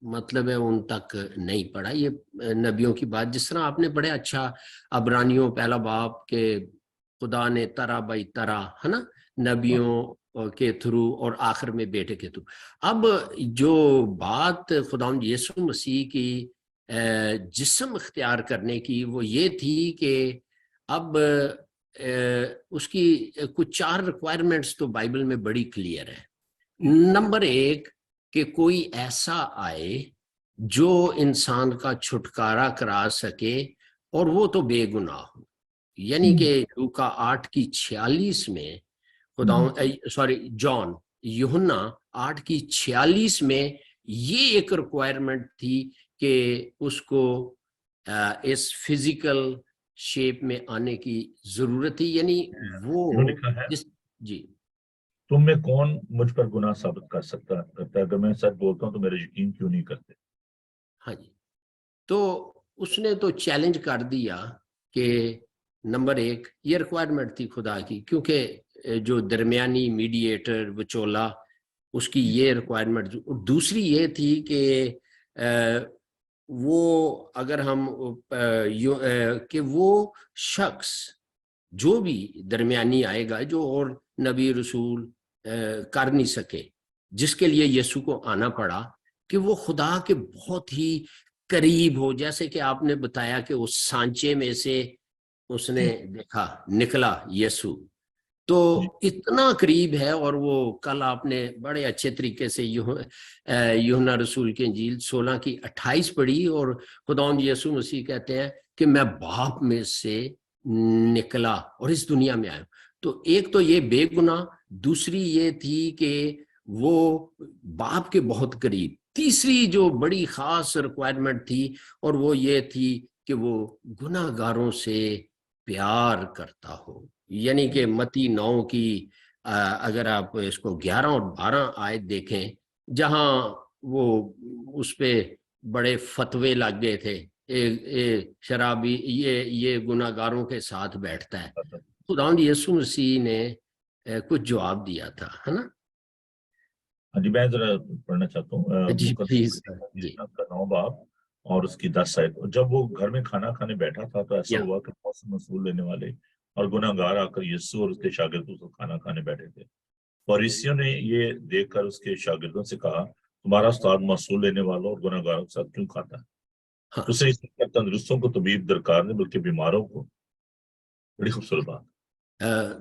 मतलब है उन तक नहीं पड़ा, ये नबियों की बात जिस तरह आपने बड़े अच्छा अबरानियों पहला बाब के खुदा ने तरह बाई तरह, है ना, नबियों के थ्रू और आखिर में बेटे के थ्रू। अब जो बात खुदावंद यीशु मसीह की जिस्म इख्तियार करने की वो ये थी कि अब उसकी कुछ 4 रिक्वायरमेंट्स तो बाइबल में बड़ी क्लियर है। नंबर 1 कि कोई ऐसा आए जो इंसान का छुटकारा करा सके और वो तो बेगुनाह हो। यानी कि लूका 8 की 46 में जॉन यूहन्ना 8 की 46 में ये एक रिक्वायरमेंट थी कि उसको इस फिजिकल शेप में आने की जरूरत थी। यानी जो वो लिखा है, जिस जी तुम में कौन मुझ पर गुनाह साबित करता है, अगर मैं सच बोलता हूँ तो मेरा यकीन क्यों नहीं करते। हाँ जी, तो उसने तो चैलेंज कर दिया कि नंबर 1 ये रिक्वायरमेंट थी खुदा की, क्योंकि जो दरमियानी मीडिएटर वचोला उसकी ये रिक्वायरमेंट। दूसरी ये थी कि वो अगर हम कि वो शख्स जो भी दरमियानी आएगा जो और नबी रसूल कर नहीं सके, जिसके लिए यीशु को आना पड़ा, कि वो खुदा के बहुत ही करीब हो, जैसे कि आपने बताया कि उस सांचे में से उसने देखा निकला यीशु, जी तो इतना करीब है। और वो कल आपने बड़े अच्छे तरीके से यूहन्ना रसूल की इंजील 16 की 28 पढ़ी, और खुदावंद यीशु मसीह कहते हैं कि मैं बाप में से निकला और इस दुनिया में आया। तो एक तो ये बेगुनाह, दूसरी ये थी कि वो बाप के बहुत करीब, तीसरी जो बड़ी खास रिक्वायरमेंट थी और वो ये थी कि वो गुनाहगारों से प्यार करता हो। यानी कि मत्ती 9 की अगर आप इसको 11 और 12 आयत देखें, जहां वो उस पे बड़े फतवे लग गए थे, शराबी ये गुनाहगारों के साथ बैठता है। खुदावंद यीशु मसीह ने कुछ जवाब दिया था, है ना? हाँ जी, मैं जरा पढ़ना चाहता हूँ जी प्लीज। जी मुकद्दस का 9 बाब और उसकी 10 आयत। जब वो घर में खाना खाने बैठा था तो ऐसा या हुआ कि मौसम मसूल लेने वाले और गुनाहगार आकर यीशु और उसके शागिर्दों से खाना खाने बैठे थे। फरीसियों ने ये देखकर उसके शागिर्दों से कहा, तुम्हारा उस्ताद मसूल लेने वालों और गुनाहगारों के साथ क्यों खाता है? हाँ। उसने इसलिए तंदुरुस्तों को तबीब दरकार नहीं बल्कि बीमारों को। बड़ी खूबसूरत बात।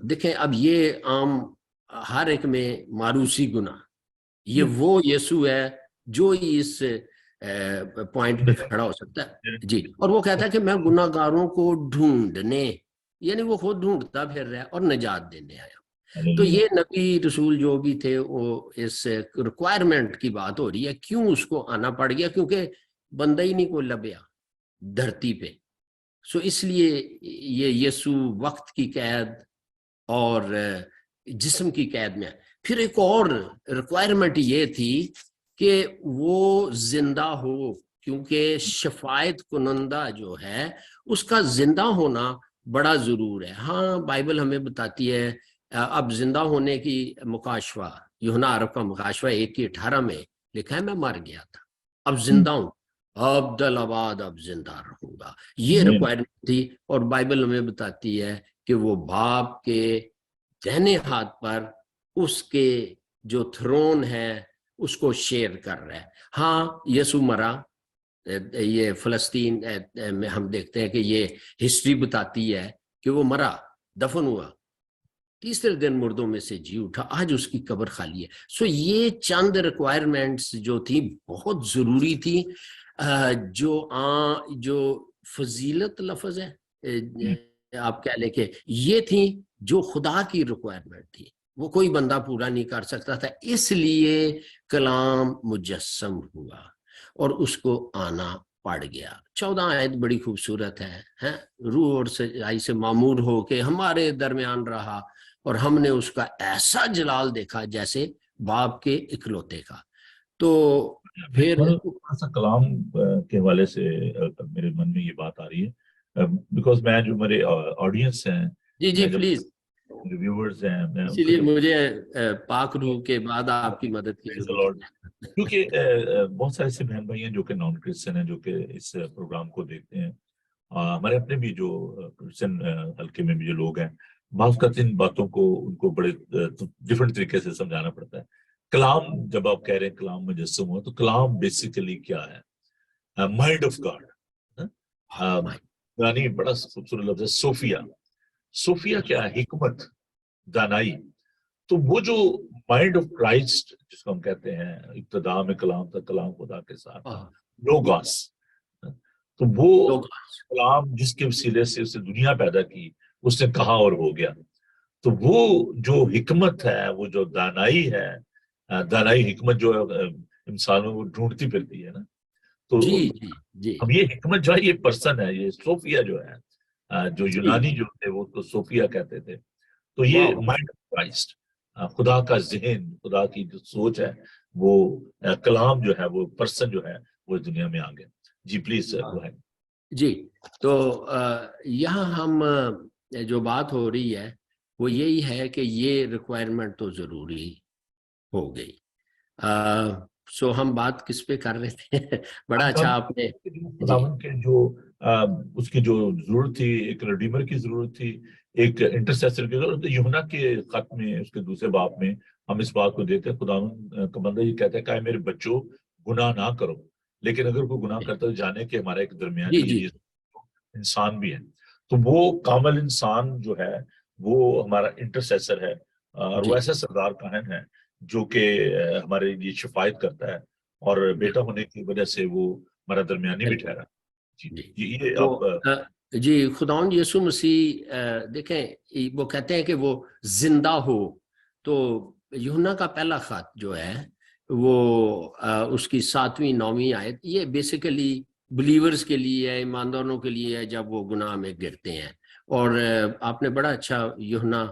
देखें, अब ये आम हर एक में मारूसी गुनाह, ये जी वो यीशु है जो इस पॉइंट पे खड़ा हो सकता है। जी, और वो कहता है कि मैं गुनाहगारों को ढूंढने, यानी वो खुद ढूंढता फिर रहा है और निजात देने आया। तो हालेलुया। ये नबी रसूल जो भी थे, वो इस रिक्वायरमेंट की बात हो रही है, क्यों उसको आना पड़ गया? क्योंकि बंदा ही नहीं कोई लभ्या धरती पे। सो इसलिए ये यीशु वक्त की कैद और जिस्म की कैद में है। फिर एक और रिक्वायरमेंट ये थी कि वो जिंदा हो, क्योंकि शफायत कुनंदा जो है उसका जिंदा होना बड़ा जरूर है। हाँ, बाइबल हमें बताती है, अब जिंदा होने की मुकाशवा, यूहन्ना अरब का मुकाशवा 1:18 में लिखा है, मैं मर गया था अब जिंदा हूं, अब्दुल-अबाद अब जिंदा रहूंगा। ये आमीन। रिक्वायरमेंट थी। और बाइबल हमें बताती है कि वो बाप के दाहिने हाथ पर उसके जो थ्रोन है उसको शेयर कर रहा है। हाँ, यीशु मरा, ये फलस्तीन में हम देखते हैं कि ये हिस्ट्री बताती है कि वो मरा, दफन हुआ, तीसरे दिन मुर्दों में से जी उठा, आज उसकी कब्र खाली है। सो ये चंद रिक्वायरमेंट्स जो थी बहुत जरूरी थी। जो फजीलत लफ्ज है, आप कह लें कि ये थी जो खुदा की रिक्वायरमेंट थी, वो कोई बंदा पूरा नहीं कर सकता था। इसलिए कलाम मुजस्सम हुआ और उसको आना पड़ गया। 14 आयत बड़ी खूबसूरत है? रूह और सच्चाई से मामूर हो के हमारे दरमियान रहा और हमने उसका ऐसा जलाल देखा जैसे बाप के इकलौते का। तो फिर थोड़ा सा कलाम के हवाले से मेरे मन में ये बात आ रही है, बिकॉज मैं जो मेरे ऑडियंस हैं, जी जी मैं जब प्लीज, रिव्यूअर्स हैं, मैं उनका इसीलिए जब मुझे पाक रूह के बाद आपकी मदद की Praise the जरूरत Lord। है। क्योंकि बहुत सारे ऐसे बहन भाई हैं जो कि नॉन क्रिश्चियन हैं, जो कि इस प्रोग्राम को देखते हैं। हमारे अपने भी जो क्रिश्चियन हल्के में भी जो लोग हैं, बात करते इन बातों को उनको बड़े डिफरेंट तरीके से समझाना पड़ता है। कलाम, जब आप कह रहे हैं कलाम मुजस्सम हुआ, तो कलाम बेसिकली क्या है? Mind of God. यानी बड़ा खूबसूरत लफ्ज है सोफिया। सोफिया क्या है? हिकमत, दानाई। तो वो जो माइंड ऑफ क्राइस्ट जिसको हम कहते हैं, इब्तिदा में कलाम था, कलाम खुदा के साथ था, हाँ, लोगोस। तो वो लोग। कलाम जिसके वसीले से उसने दुनिया पैदा की, उसने कहा और हो गया। तो वो जो हिकमत है, वो जो दानाई है, दानाई हिकमत जो इंसान में वो ढूंढती फिरती है ना। जी तो जी जी अब ये हिकमत जो है, ये पर्सन है, ये सोफिया जो है, जो जी। यूनानी जो थे वो तो सोफिया कहते थे। तो ये वाह। माइंड ऑफ क्राइस्ट, खुदा का जहन, खुदा की जो सोच है, वो कलाम जो है, वो पर्सन जो है, वो इस दुनिया में आ गया। जी प्लीज गो अहेड। जी, तो यहाँ हम जो बात हो रही है वो यही है कि ये रिक्वायरमेंट तो जरूरी हो गई। सो हम बात किस पे कर रहे थे? बड़ा अच्छा आपने। जी खुदावन के जो उसकी जो जरूरत थी, एक रिडीमर की जरूरत थी, एक इंटरसेसर की जरूरत। तो यूहन्ना के खत में, उसके दूसरे बाब में हम इस बात को देखते हैं, खुदावन का बंदा ये कहता है कि मेरे बच्चों, गुनाह ना करो, लेकिन अगर कोई गुनाह करता है तो जाने कि हमारा एक जी दरमियानी जी ये इंसान भी है। तो वो कामल इंसान जो है वो हमारा इंटरसेसर है, और वो जी ऐसा सरदार काहन है जो कि हमारे लिए शिफायत करता है, और बेटा होने की वजह से वो हमारा दरमियानी भी बिल्कुल ठहरा। जी, जी। ये तो अब जी खुदावंद यीशु मसीह देखें, वो कहते हैं कि वो जिंदा हो। तो यूहन्ना का पहला खत जो है वो उसकी 7वीं 9वीं आयत, ये बेसिकली बिलीवर्स के लिए है, ईमानदारों के लिए है जब वो गुनाह में गिरते हैं। और आपने बड़ा अच्छा यूहन्ना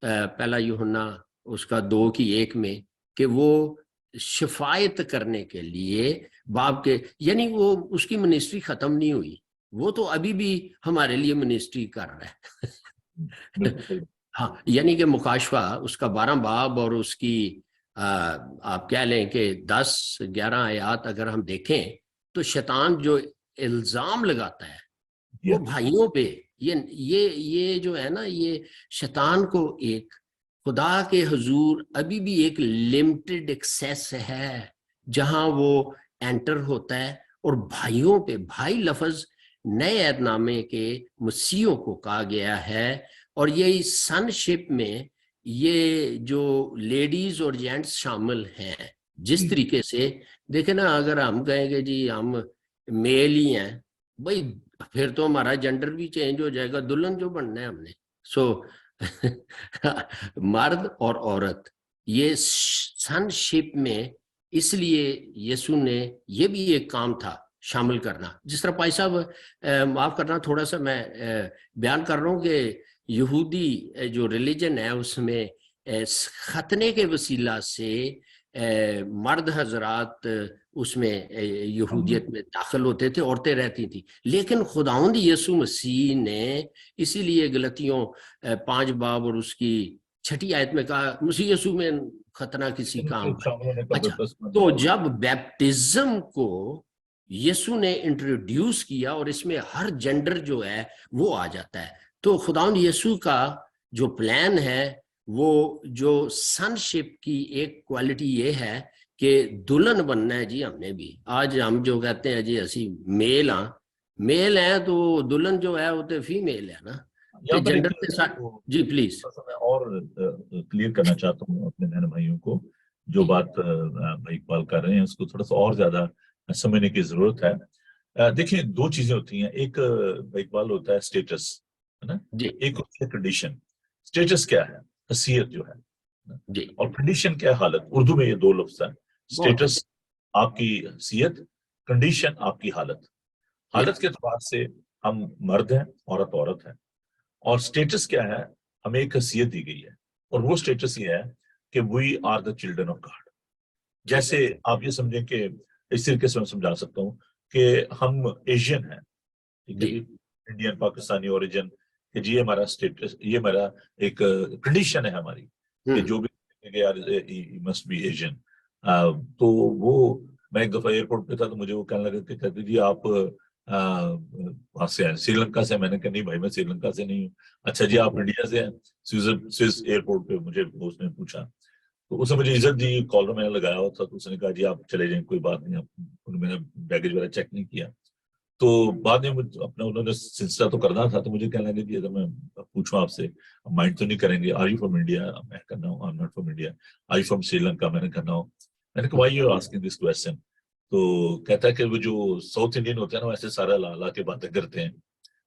पहला यूहन्ना उसका 2 की 1 में कि वो शिफायत करने के लिए बाप के, यानी वो उसकी मिनिस्ट्री खत्म नहीं हुई, वो तो अभी भी हमारे लिए मिनिस्ट्री कर रहा है। बिल्कुल सही। हाँ, यानी कि मुकाशवा उसका 12 बाब और उसकी आप कह लें कि 10-11 आयात अगर हम देखें तो शैतान जो इल्जाम लगाता है वो Yeah. भाइयों पे, ये जो है ना, ये शैतान को एक खुदा के हुजूर अभी भी एक लिमिटेड एक्सेस है जहां वो एंटर होता है, और भाइयों पे, भाई लफ्ज नए ऐदनामे के मसीहों को कहा गया है। और ये सनशिप में ये जो लेडीज और जेंट्स शामिल हैं, जिस जी। तरीके से देखे ना, अगर हम कहेंगे जी हम मेल ही हैं भाई, फिर तो हमारा जेंडर भी चेंज हो जाएगा, दुल्हन जो बनना है हमने। सो मर्द और औरत ये सनशिप में, इसलिए यीशु ने ये भी एक काम था शामिल करना। जिस तरह भाई साहब माफ करना, थोड़ा सा मैं बयान कर रहा हूँ कि यहूदी जो रिलीजन है उसमें खतने के वसीला से मर्द हजरात उसमें यहूदियत में दाखिल होते थे, औरतें रहती थी। लेकिन खुदावंद यीशु मसीह ने इसीलिए गलतियों 5 बाब और उसकी 6ठी आयत में कहा मसीह यीशु में खतना किसी काम का। शामिल होने का अच्छा, पर्पस तो जब बैप्टिज्म को यीशु ने इंट्रोड्यूस किया और इसमें हर जेंडर जो है वो आ जाता है, तो खुदावंद यीशु का जो प्लान है वो जो सनशिप की एक क्वालिटी ये है कि दुल्हन बनना है जी हमने भी। आज हम जो कहते हैं जी असी मेल हैं तो दुल्हन जो है वो तो फीमेल है ना, तो यहाँ पर जेंडर एक के साथ। जी प्लीज। थोड़ा सा मैं और क्लियर करना चाहता हूँ अपने बहन भाइयों को। जो जी बात भाई इकबाल कर रहे हैं उसको थोड़ा सा और ज्यादा समझने की जरूरत है। देखिए, दो चीजें होती हैं। एक भाई इकबाल होता है स्टेटस, है ना। जी एक होती है कंडीशन। स्टेटस क्या है? हैसियत जो है ना? जी। और कंडीशन क्या है? हालत। उर्दू में ये दो लफ्ज है। बहुत स्टेटस आपकी हैसियत, कंडीशन आपकी हालत। या हालत के एतबार से हम मर्द हैं, औरत औरत है। और स्टेटस क्या है? हमें एक हैसियत दी गई है, और वो स्टेटस ये है कि we are the children of God. जी जैसे आप ये समझें कि इस तरीके से मैं समझा सकता हूँ कि हम एशियन हैं, ठीक है जी। जी, इंडियन पाकिस्तानी ओरिजिन, कि जी ये हमारा स्टेटस, ये हमारा एक कंडीशन है हमारी, कि जो भी यार मस्ट बी एशियन। तो वो, मैं एक दफा एयरपोर्ट पे था तो मुझे वो कहने लगा कि कहते जी आप वहां से हैं, श्रीलंका से? मैंने कहा नहीं भाई, मैं श्रीलंका से नहीं हूँ। अच्छा जी, आप इंडिया से हैं? स्विस एयरपोर्ट पे मुझे उसने पूछा। तो उसने मुझे इज्जत दी, कॉलर मैंने लगाया हुआ था, तो उसने कहा जी आप चले जाएं, कोई बात नहीं। आप, मैंने बैगेज वगैरह चेक नहीं किया। तो बाद में अपना उन्होंने सिलसिला तो करना था, तो मुझे कहने लगे कि अगर मैं पूछूं आपसे, माइंड तो नहीं करेंगे, आर यू फ्रॉम इंडिया? मैं करना हूँ I am not from India. Are you from Sri Lanka? मैंने करना हूँ। मैंने कहा why you asking this question? तो कहता है कि वो जो साउथ इंडियन होते हैं ना, वैसे सारा ला ला के बातें करते हैं।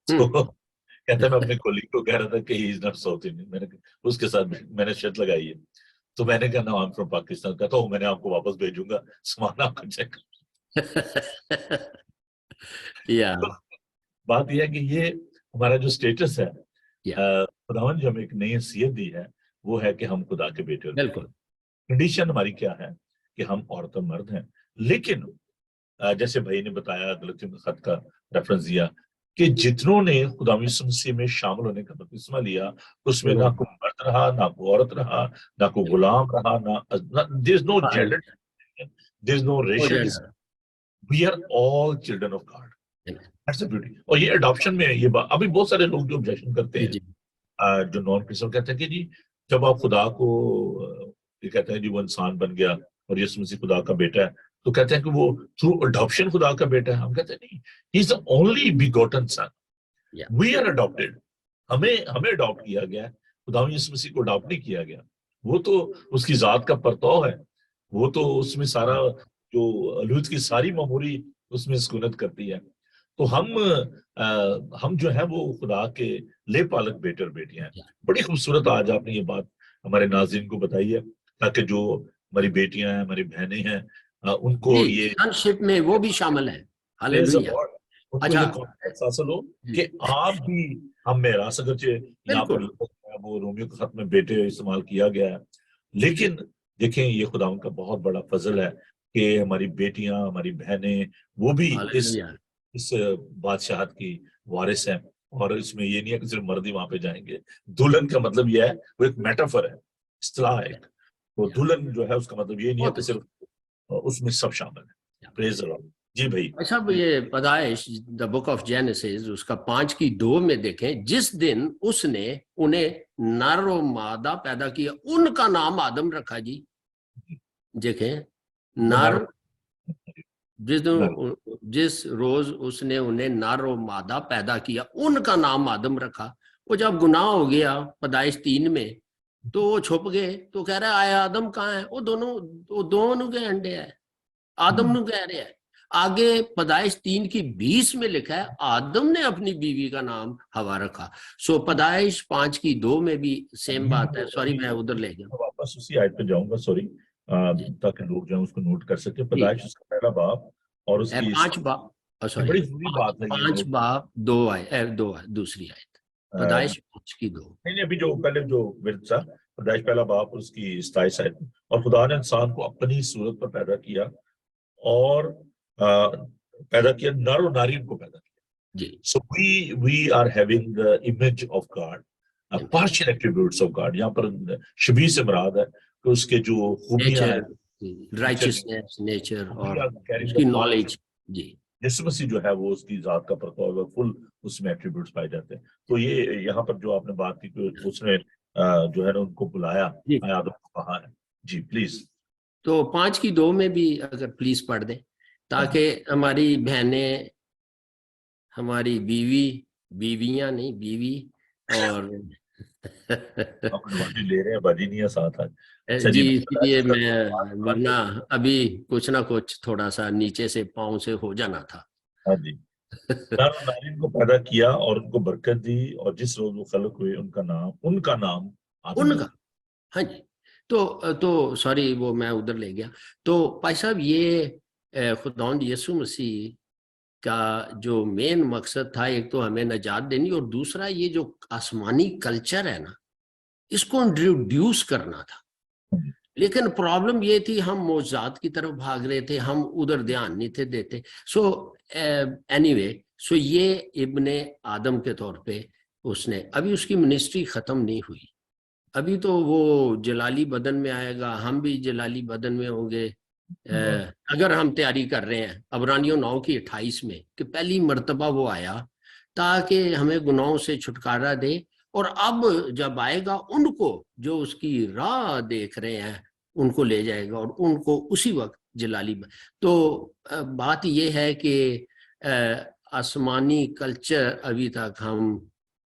तो कहता है मैं अपने कोलीग को कह रहा था कि he is not south Indian. मैंने उसके साथ मैंने शर्त लगाई है। तो मैंने कहा ना आई एम फ्रॉम पाकिस्तान। कहता हूँ मैंने आपको वापस भेजूंगा, सामान आपको चेक। या बात यह है कि ये हमारा जो स्टेटस है, या खुदावन जो हमें एक नई हैसियत दी है, वो है कि हम खुदा के बेटे और बेटी। बिल्कुल। कंडीशन हमारी क्या है? कि हम औरत और मर्द हैं। लेकिन जैसे भाई ने बताया, गलतियों के खत का रेफरेंस दिया, कि जितनों ने खुदा यीशु मसीह में शामिल होने का बपतिस्मा लिया, उसमें ना कोई मर्द रहा, ना कोई औरत रहा, ना कोई गुलाम रहा, ना there is no gender, there is no हो रेशियल। जाएगा। We are all children of God. That's the beauty. और ये अडॉप्शन में है ये बात। अभी बहुत सारे लोग जो ऑब्जेक्शन करते जी हैं, जी जो नॉन क्रिश्चियन कहते हैं कि जी जब आप खुदा को ये कहते हैं जी वो इंसान बन गया और यीशु मसीह खुदा का बेटा है, तो कहते हैं कि वो थ्रू अडॉप्शन खुदा का बेटा है। हम कहते हैं नहीं, he is the only begotten son, we are adopted, हमें हमें अडॉप्ट किया गया है, खुदा यीशु मसीह को अडॉप्ट नहीं किया गया। वो तो उसकी जात का परतौ है, वो तो उसमें सारा जो अलूद की सारी ममूरी उसमें सुकूनत करती है। तो हम जो है वो खुदा के ले पालक बेटे और बेटियां हैं। बड़ी खूबसूरत आज आपने ये बात हमारे नाज़रीन को बताई है, ताकि जो हमारी बेटियां हैं, हमारी बहनें हैं, उनको ये सनशिप में वो भी शामिल है। हालेलुया। उनको अच्छा, ये कॉन्फिडेंस हासिल हो कि आप भी हम में रास, अगरचे यहाँ पर बिल्कुल वो रोमियो के खत में बेटे इस्तेमाल किया गया है, लेकिन देखें ये खुदा का बहुत बड़ा फजल है कि हमारी बेटियां, हमारी बहनें, वो भी हालेलुया। इस बादशाहत की वारिस हैं। और इसमें ये नहीं है कि सिर्फ मर्द ही वहां पे जाएंगे। दुल्हन का मतलब यह है, वो एक मेटाफर है, इस्तिलाह है एक। तो दुल्हन जो है उसका मतलब ये नहीं है बहुत कि सिर्फ उसमें सब शामिल है। Praise the Lord. जी भाई। अच्छा, ये पैदाइश द बुक ऑफ जेनेसिस उसका 5:2 में देखें, जिस दिन उसने उन्हें नर और मादा पैदा किया उनका नाम आदम रखा जी। देखें, नर, जिस रोज उसने उन्हें नर और मादा पैदा किया उनका नाम आदम रखा। वो जब गुनाह हो गया पैदाइश 3 में, तो वो छुप गए, तो कह रहा है आया आदम कहाँ है? वो दोनों के अंडे है, आदम नु कह रहे हैं। आगे पैदाइश 3:20 में लिखा है आदम ने अपनी बीवी का नाम हवा रखा। सो पैदाइश 5:2 में भी सेम बात है। सॉरी, मैं उधर ले गया, वापस उसी आयत पे जाऊंगा, सॉरी, ताकि लोग जो है उसको नोट कर सके। जी। पैदाइश उसका पहला बाब और उसकी 5 बाप, ये सॉरी, बड़ी जरूरी बात है, ये 5 नोट। बाप 2 आए, 2 दूसरी आयत, पैदाइश 5:2। नहीं नहीं, अभी जो पहले जो विरद था, पैदाइश पहला बाप और उसकी 27 आयत। और खुदा ने इंसान को अपनी सूरत पर पैदा किया, और पैदा किया, नर और नारी उनको पैदा किया। जी, so we are having the image of God, partial attributes of God. यहाँ पर शबीह से मुराद है कि उसके जो खूबियां नेचर, हैं, राइचियसनेस, नेचर वी और आर कैरिंग उसकी द पार्शियल। नॉलेज। जी, यीशु मसीह जो है वो उसकी जात का प्रताप है, फुल उसमें एट्रीब्यूट्स पाए जाते हैं। तो ये यहाँ पर जो आपने बात की कि उसने जो है ना उनको बुलाया, जी। आदम को कहा है। जी प्लीज। तो 5:2 में भी अगर प्लीज पढ़ दें, हाँ जी। ताकि हमारी बहनें, हमारी बीवियां नहीं, बीवी और आप एडवांटेज ले रहे हैं, बाजी नहीं है साथ आज। अच्छा जी, जी, इसीलिए मैं, वरना अभी कुछ ना कुछ थोड़ा सा नीचे से पाँव से हो जाना था। हाँ जी। नर और नारी को पैदा किया और उनको बरकत दी, और जिस रोज वो खलक हुए उनका नाम आदम उनका, रखा। हाँ जी। तो सॉरी, वो मैं उधर ले गया। तो भाई साहब, ये खुदावंद यीशु मसीह का जो मेन मकसद था, एक तो हमें निजात देनी, और दूसरा ये जो आसमानी कल्चर है ना, इसको इंट्रोड्यूस करना था। लेकिन प्रॉब्लम ये थी, हम मौजाद की तरफ भाग रहे थे, हम उधर ध्यान नहीं थे देते। सो एनीवे, सो ये इब्ने आदम के तौर पे उसने, अभी उसकी मिनिस्ट्री खत्म नहीं हुई। अभी तो वो जलाली बदन में आएगा, हम भी जलाली बदन में होंगे। अगर हम तैयारी कर रहे हैं अबरानियों 9:28 में कि पहली मर्तबा वो आया ताकि हमें गुनाहों से छुटकारा दे, और अब जब आएगा उनको जो उसकी राह देख रहे हैं उनको ले जाएगा और उनको उसी वक्त जलाली तो बात यह है कि आसमानी कल्चर अभी तक हम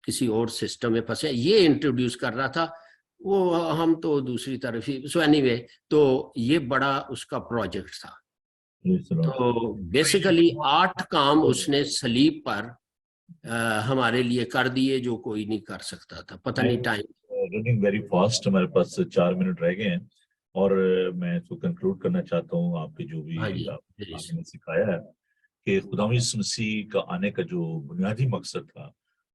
किसी और सिस्टम में फंसे, ये इंट्रोड्यूस कर रहा था वो, हम तो दूसरी तरफ ही। सो एनीवे, तो ये बड़ा उसका प्रोजेक्ट था। तो बेसिकली 8 काम उसने सलीब पर हमारे लिए कर दिए जो कोई नहीं कर सकता था। पता नहीं टाइम रनिंग वेरी फास्ट, हमारे पास 4 मिनट रह गए हैं, और मैं इसको कंक्लूड करना चाहता हूँ। आपके जो हाँ भी जी, आपने सिखाया है कि खुदा यीशु मसीह का आने का जो बुनियादी मकसद था,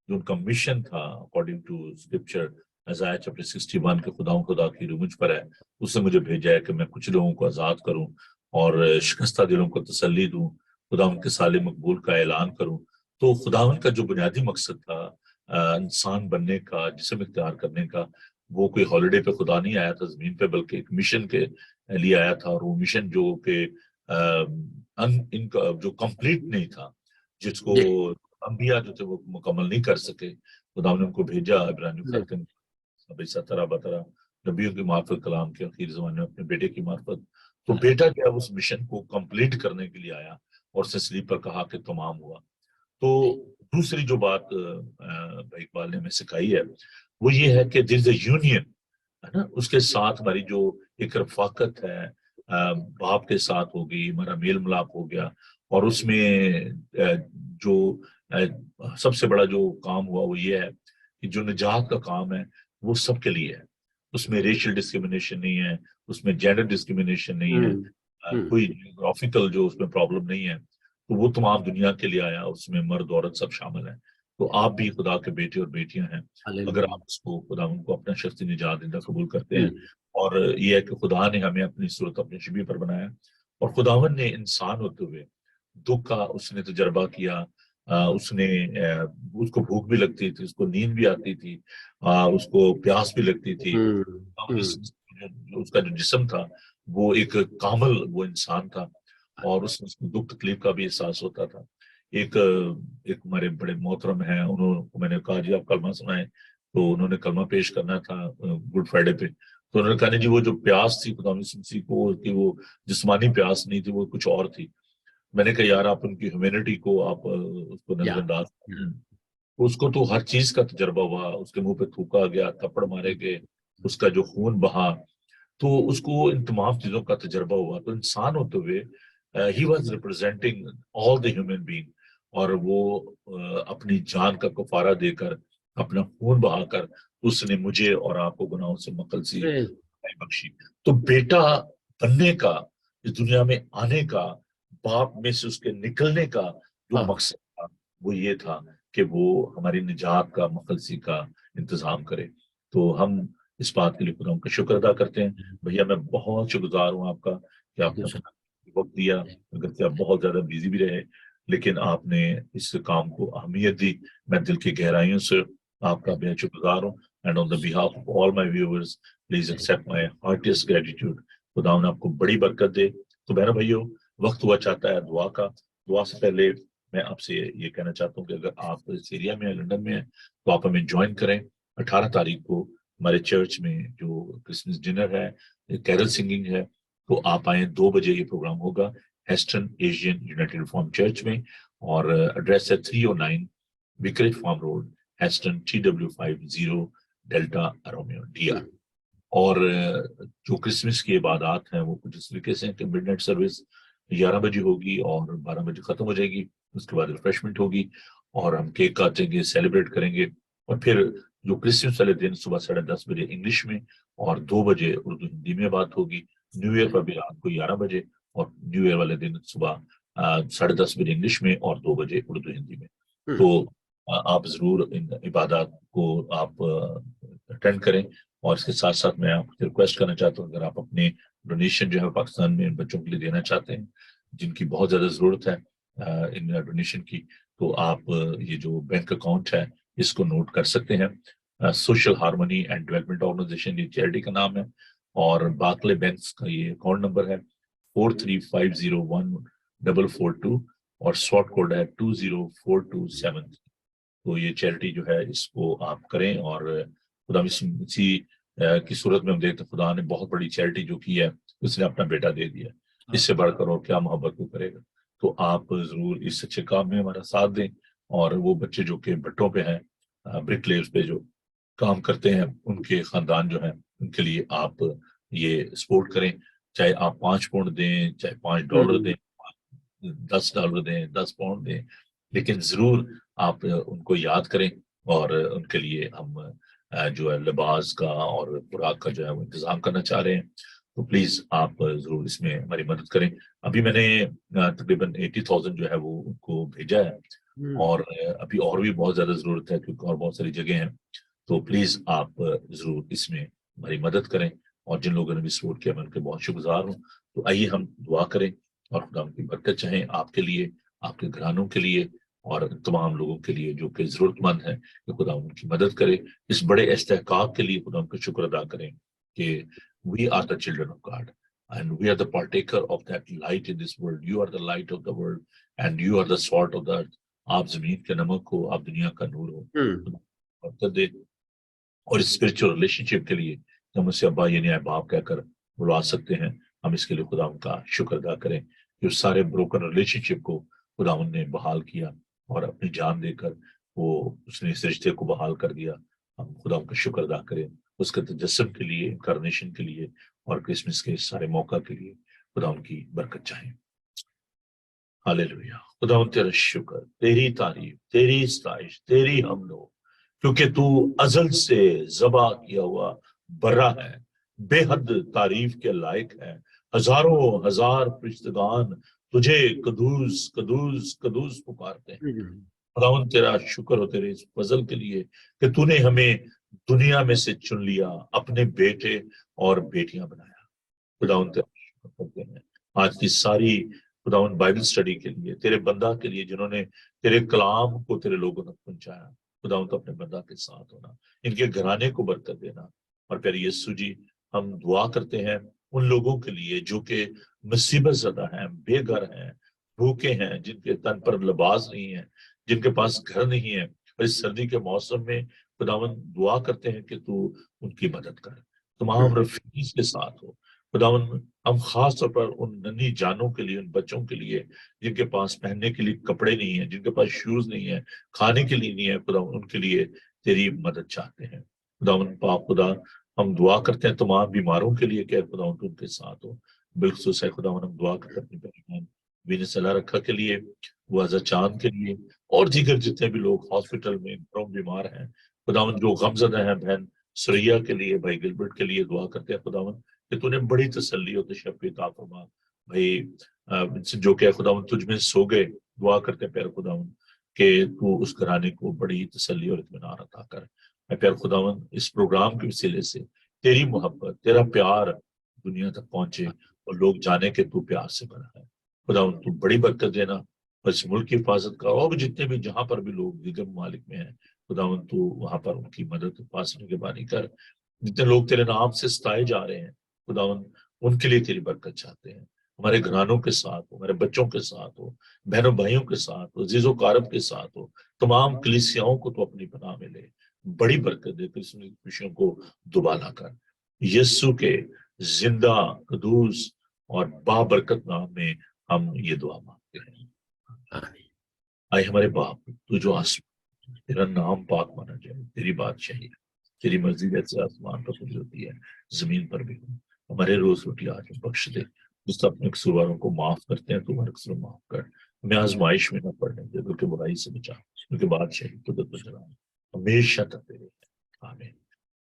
जो उनका मिशन था according to scripture, Isaiah chapter 61 के खुदा की रूह मुझ पर है, उसने मुझे भेजा है कि मैं कुछ लोगों को आजाद करूं और शिकस्ता दिलों को तसल्ली दूं, खुदा उनके साले मकबूल का ऐलान करूं। तो खुदा का जो बुनियादी मकसद था इंसान बनने का, जिस्म इख्तियार करने का, वो कोई हॉलिडे पे खुदा नहीं आया था जमीन पे, बल्कि एक मिशन के लिए आया था। और वो मिशन जो कि इनका जो कंप्लीट नहीं था, जिसको अंबिया जो थे वो मुकम्मल नहीं कर सके, खुदा ने उनको भेजा इब्रानियों खत 17 नबियों की मार्फत, कलाम के आखिर जमाने में अपने बेटे की मार्फत। तो बेटा जो है उस मिशन को कंप्लीट करने के लिए आया और उसने स्लीप पर कहा कि तमाम हुआ। तो दूसरी जो बात भाई इकबाल ने हमें सिखाई है वो ये है कि दिस अ यूनियन, है ना, उसके साथ हमारी जो एक रफाकत है बाप के साथ हो गई, हमारा मेल मिलाप हो गया। और उसमें जो सबसे बड़ा जो काम हुआ वो ये है कि जो निजात का काम है वो सबके लिए है। उसमें रेशियल डिस्क्रिमिनेशन नहीं है, उसमें जेंडर डिस्क्रिमिनेशन नहीं है, कोई जियोग्राफिकल जो उसमें प्रॉब्लम नहीं है। तो वो तमाम दुनिया के लिए आया, उसमें मर्द औरत सब शामिल है। तो आप भी खुदा के बेटे और बेटियां हैं अगर आप उसको खुदा उनको अपना शख्सी निजात देना कबूल करते हैं। और ये है कि खुदा ने हमें अपनी सूरत अपने शिबी पर बनाया और खुदावन ने इंसान होते हुए दुख का उसने तजर्बा किया। उसने उसको भूख भी लगती थी, उसको नींद भी आती थी, उसको प्यास भी लगती थी। उसका जो जिस्म था वो एक कामल वो इंसान था और उसको दुख तकलीफ का भी एहसास होता था। एक एक हमारे बड़े मोहतरम हैं, उन्होंने मैंने कहा जी आप कलमा सुनाए, तो उन्होंने कलमा पेश करना था गुड फ्राइडे पे। तो उन्होंने कहा नहीं जी वो जो प्यास थी खुदा मसीह को कि वो जिस्मानी प्यास नहीं थी, वो कुछ और थी। मैंने कहा यार आप उनकी ह्यूमैनिटी को आप उसको नजरअंदाज उसको तो हर चीज का तजर्बा हुआ, उसके मुंह पे थूका गया, थप्पड़ मारे गए, उसका जो खून बहा, तो उसको इन तमाम चीजों का तजर्बा हुआ। तो इंसान होते हुए he was representing all the human being और वो अपनी जान का कफारा देकर अपना खून बहाकर उसने मुझे और आपको गुनाहों से मकलसी बख्शी। तो बेटा बनने का, इस दुनिया में आने का, बाप में से उसके निकलने का जो मकसद था वो ये था कि वो हमारी निजात का मखलसी का इंतजाम करे। तो हम इस बात के लिए खुदा का शुक्र अदा करते हैं। भैया मैं बहुत शुक्रगुजार हूँ आपका कि आपने अपना वक्त दिया, अगर कि आप बहुत ज्यादा बिजी भी रहे लेकिन आपने इस काम को अहमियत दी। मैं दिल की गहराइयों से आपका बेहद शुक्रगुजार हूँ। And on the behalf of all my viewers please accept my heartiest gratitude. खुदा ने आपको बड़ी बरकत दे। तो बहनों भाइयों, वक्त हुआ चाहता है दुआ का। दुआ से पहले मैं आपसे ये कहना चाहता हूँ कि अगर आप इस एरिया में लंदन में हैं तो आप हमें ज्वाइन करें। 18 तारीख को हमारे चर्च में जो क्रिसमस डिनर है, कैरल सिंगिंग है, तो आप आए। 2 बजे ये प्रोग्राम होगा Heston Asian United Reform Church में और एड्रेस है 309 Vicarage Farm Road, Heston TW50 delta romeo DR। और जो क्रिसमस की इबादत हैं वो कुछ इस तरीके से कि मिडनाइट सर्विस 11 बजे होगी और 12 बजे खत्म हो जाएगी। उसके बाद रिफ्रेशमेंट होगी और हम केक काटेंगे, सेलिब्रेट करेंगे। और फिर जो क्रिसमस वाले दिन सुबह 10:30 बजे इंग्लिश में और 2 बजे उर्दू हिंदी में बात होगी। न्यू ईयर पर भी रात को 11 बजे और न्यू ईयर वाले दिन सुबह 10:30 बजे इंग्लिश में और 2 बजे उर्दू हिंदी में। तो आप जरूर इन इबादत को आप अटेंड करें। और इसके साथ साथ मैं आपसे रिक्वेस्ट करना चाहता हूँ अगर आप अपने डोनेशन जो है पाकिस्तान में बच्चों के लिए देना चाहते हैं जिनकी बहुत ज्यादा जरूरत है इन डोनेशन की, तो आप ये जो बैंक अकाउंट है इसको नोट कर सकते हैं। Social harmony and development organisation ये चैरिटी का नाम है और बार्कले बैंक्स का ये अकाउंट नंबर है 43501442 और शॉर्ट कोड है 204273। तो ये चैरिटी जो है इसको आप करें और खुदा मसीह की सूरत में हम देखते हैं खुदा ने बहुत बड़ी चैरिटी जो की है उसने अपना बेटा दे दिया। इससे बढ़कर और क्या मोहब्बत को करेगा। तो आप जरूर इस अच्छे काम में हमारा साथ दें और वो बच्चे जो कि भट्टों पे हैं, ब्रिकलेयर्स पे जो काम करते हैं, उनके खानदान जो है उनके लिए आप ये सपोर्ट करें। चाहे आप 5 पाउंड दें, चाहे $5 दें, $10 दें, 10 पाउंड दें, लेकिन जरूर आप उनको याद करें और उनके लिए हम जो है लिबास का और खुराक का जो है वो इंतजाम करना चाह रहे हैं। तो प्लीज आप जरूर इसमें हमारी मदद करें। अभी मैंने तकरीबन 80,000 जो है वो उनको भेजा है और अभी और भी बहुत ज्यादा जरूरत है क्योंकि और बहुत सारी जगह हैं। तो प्लीज आप जरूर इसमें हमारी मदद करें और जिन लोगों ने भी सपोर्ट किया मैं उनके बहुत शुक्रगुजार हूँ। तो आइए हम दुआ करें और खुदा की बरकत चाहें आपके लिए, आपके घरानों के लिए और तमाम लोगों के लिए जो कि जरूरतमंद है कि खुदा उनकी मदद करे। इस बड़े इस्तेहकाक के लिए खुदा उनका शुक्र अदा करें कि we are the children of God and we are the partaker of that light in this world. You are the light of the world and you are the salt of the earth. आप जमीन के नमक हो, आप दुनिया का नूर हो। बरकत दे और स्पिरिचुअल रिलेशनशिप के लिए हम उसे अब्बा यानी बाप कहकर बुला सकते हैं। हम इसके लिए खुदा का शुक्र अदा करें कि उस सारे ब्रोकन रिलेशनशिप को खुदा ने बहाल किया और अपनी जान देकर वो उसने इस रिश्ते को बहाल कर दिया। हम खुदा का शुक्र अदा करें उसके तजस्सुम के लिए, इनकारनेशन के लिए और क्रिसमस के सारे मौका के लिए खुदा उनकी बरकत चाहें। हालेलुया। खुदा तेरा शुक्र, तेरी तारीफ, तेरी सताइश, तेरी हमद हो, क्योंकि तू अजल से ज़बा किया हुआ बर्रा है, बेहद तारीफ के लायक है। हजारों हजार फरिश्तगान तुझे कदूस कदूस कदूस पुकारते हैं। खुदावन तेरा शुक्र हो तेरे इस फजल के लिए कि तूने हमें दुनिया में से चुन लिया, अपने बेटे और बेटियां बनाया। खुदावन तेरा शुक्र करते हैं आज की सारी खुदावन बाइबल स्टडी के लिए, तेरे बंदा के लिए जिन्होंने तेरे कलाम को तेरे लोगों तक पहुंचाया। खुदावन तो अपने बंदा के साथ होना, इनके घराने को बरकत देना। और प्यारे यीशु जी, हम दुआ करते हैं उन लोगों के लिए जो कि मुसीबत ज़दा हैं, बेघर हैं, भूखे हैं, जिनके तन पर लिबास नहीं है, जिनके पास घर नहीं है। और इस सर्दी के मौसम में खुदावन दुआ करते हैं कि तू उनकी मदद कर, तमाम रफीस के साथ हो। खुदावन हम खास तौर पर उन नन्ही जानों के लिए, उन बच्चों के लिए जिनके पास पहनने के लिए कपड़े नहीं है, जिनके पास शूज नहीं है, खाने के लिए नहीं है, खुदावन उनके लिए तेरी मदद चाहते हैं। खुदावन पाक खुदा, हम दुआ करते हैं तमाम बीमारों के लिए कि खुदावन तू उनके साथ हो। बिल्कुल है खुदावन, हम दुआ करते हैं अपनी बहन बीन सलाह रखा के लिए, वाजा चांद के लिए और दीगर जितने भी लोग हॉस्पिटल में घरों में बीमार हैं। खुदावन जो गमज़दा है बहन सुरैया के लिए, भाई गिलबर्ट के लिए दुआ करते हैं खुदावन कि तूने बड़ी तसल्ली और तशफ़ी अता फरमा। भाई जो क्या खुदावन तुझ में सो गए, दुआ करते हैं प्यार खुदावन कि तू उस घराने को बड़ी तसल्ली और इत्मीनान अता कर। मैं प्यार खुदावन इस प्रोग्राम के वसीले से तेरी मोहब्बत, तेरा प्यार दुनिया तक पहुंचे और लोग जाने के तू प्यार से भरा है। खुदावन तू बड़ी बरकत देना और इस मुल्क की हिफाजत कर, और भी जितने भी जहां पर भी लोग दीगर ममालिक में हैं खुदावन तू वहां पर उनकी मदद पासने के बानी कर। जितने लोग तेरे नाम से सताए जा रहे हैं खुदावन उनके लिए तेरी बरकत चाहते हैं। हमारे घरानों के साथ हो, हमारे बच्चों के साथ हो, बहनों भाइयों के साथ हो, अजीजों कारब के साथ हो, तमाम कलीसियाओं को तो अपनी पनाह में ले, बड़ी बरकत दे, क्रिसमस की खुशियों को दुबाला कर। यीशु के जिंदा कदूस और बाबरकत नाम में हम ये दुआ मांगते हैं। आए हमारे बाप, तू जो आसमान, तेरा नाम पाक माना जाए, तेरी बादशाही, तेरी मर्जी जैसे आसमान पर पूरी होती है जमीन पर भी हो। हमारे रोज रोटी आज बख्श दे, जिससे अपने कसूरवारों को माफ करते हैं, तुम्हारे कसूर माफ कर। हमें आजमाइश में न पड़ने दे, बल्कि बुराई से बचा, क्योंकि बादशाही कुदरत में जला हमेशा तक तेरे है। आमीन।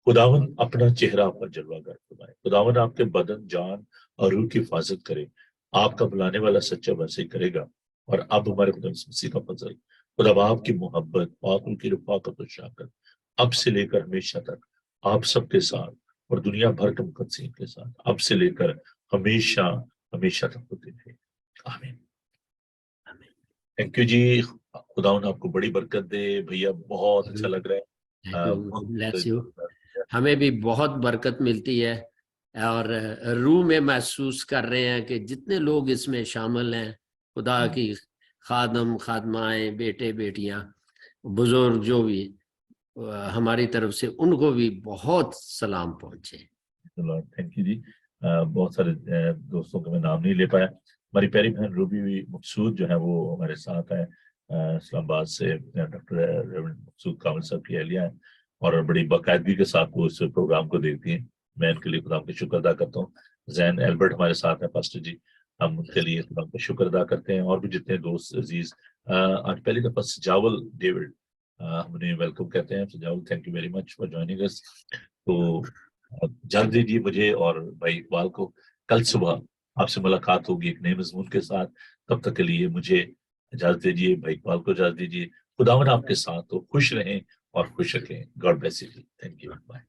खुदावन अपना चेहरा पर जलवागर फरमाए, खुदावन आपके बदन, जान और रूह की हिफाजत करे। आपका बुलाने वाला सच्चा वैसे करेगा। और अब हमारे खुदा मसीह का फजल, खुदा आपकी मोहब्बत, पाक की रफाकत और शाकत अब से लेकर हमेशा तक आप सबके साथ और दुनिया भर के मुकद्दसीन के साथ अब से लेकर हमेशा हमेशा तक होते रहे। आमीन। थैंक यू जी। खुदावन आपको बड़ी बरकत दे भैया, बहुत अच्छा लग रहा है। Bless you. हमें भी बहुत बरकत मिलती है और रूह में महसूस कर रहे हैं कि जितने लोग इसमें शामिल हैं, खुदा की खादम खादमाएं, बेटे बेटियां, बुजुर्ग जो भी हमारी तरफ से, उनको भी बहुत सलाम पहुंचे। थैंक यू जी। बहुत सारे दोस्तों का मैं नाम नहीं ले पाया। हमारी प्यारी बहन रूबी मकसूद जो है वो हमारे साथ है इस्लामाबाद से, डॉक्टर रेवरेंड मकसूद कामिल साहब की अहलिया है और बड़ी बाकायदगी के साथ वो इस प्रोग्राम को देखती हैं। मैं इनके लिए खुदा का शुक्र अदा करता हूँ। जैन एल्बर्ट हमारे साथ है पास्टर जी, हम उनके लिए खुदा का शुक्र अदा करते हैं। और भी जितने दोस्त अजीज, आज पहली दफा सजावल डेविड हमने वेलकम कहते हैं। सजावल, thank you very much for joining us. तो जल्द दीजिए मुझे और भाई इकबाल को, कल सुबह आपसे मुलाकात होगी एक नए मजमून के साथ। तब तक के लिए मुझे इजाजत दीजिए, भाई इकबाल को इजाजत दीजिए। खुदावन आपके साथ हो, खुश रहें और खुश रखें। God bless you. Thank you. Bye.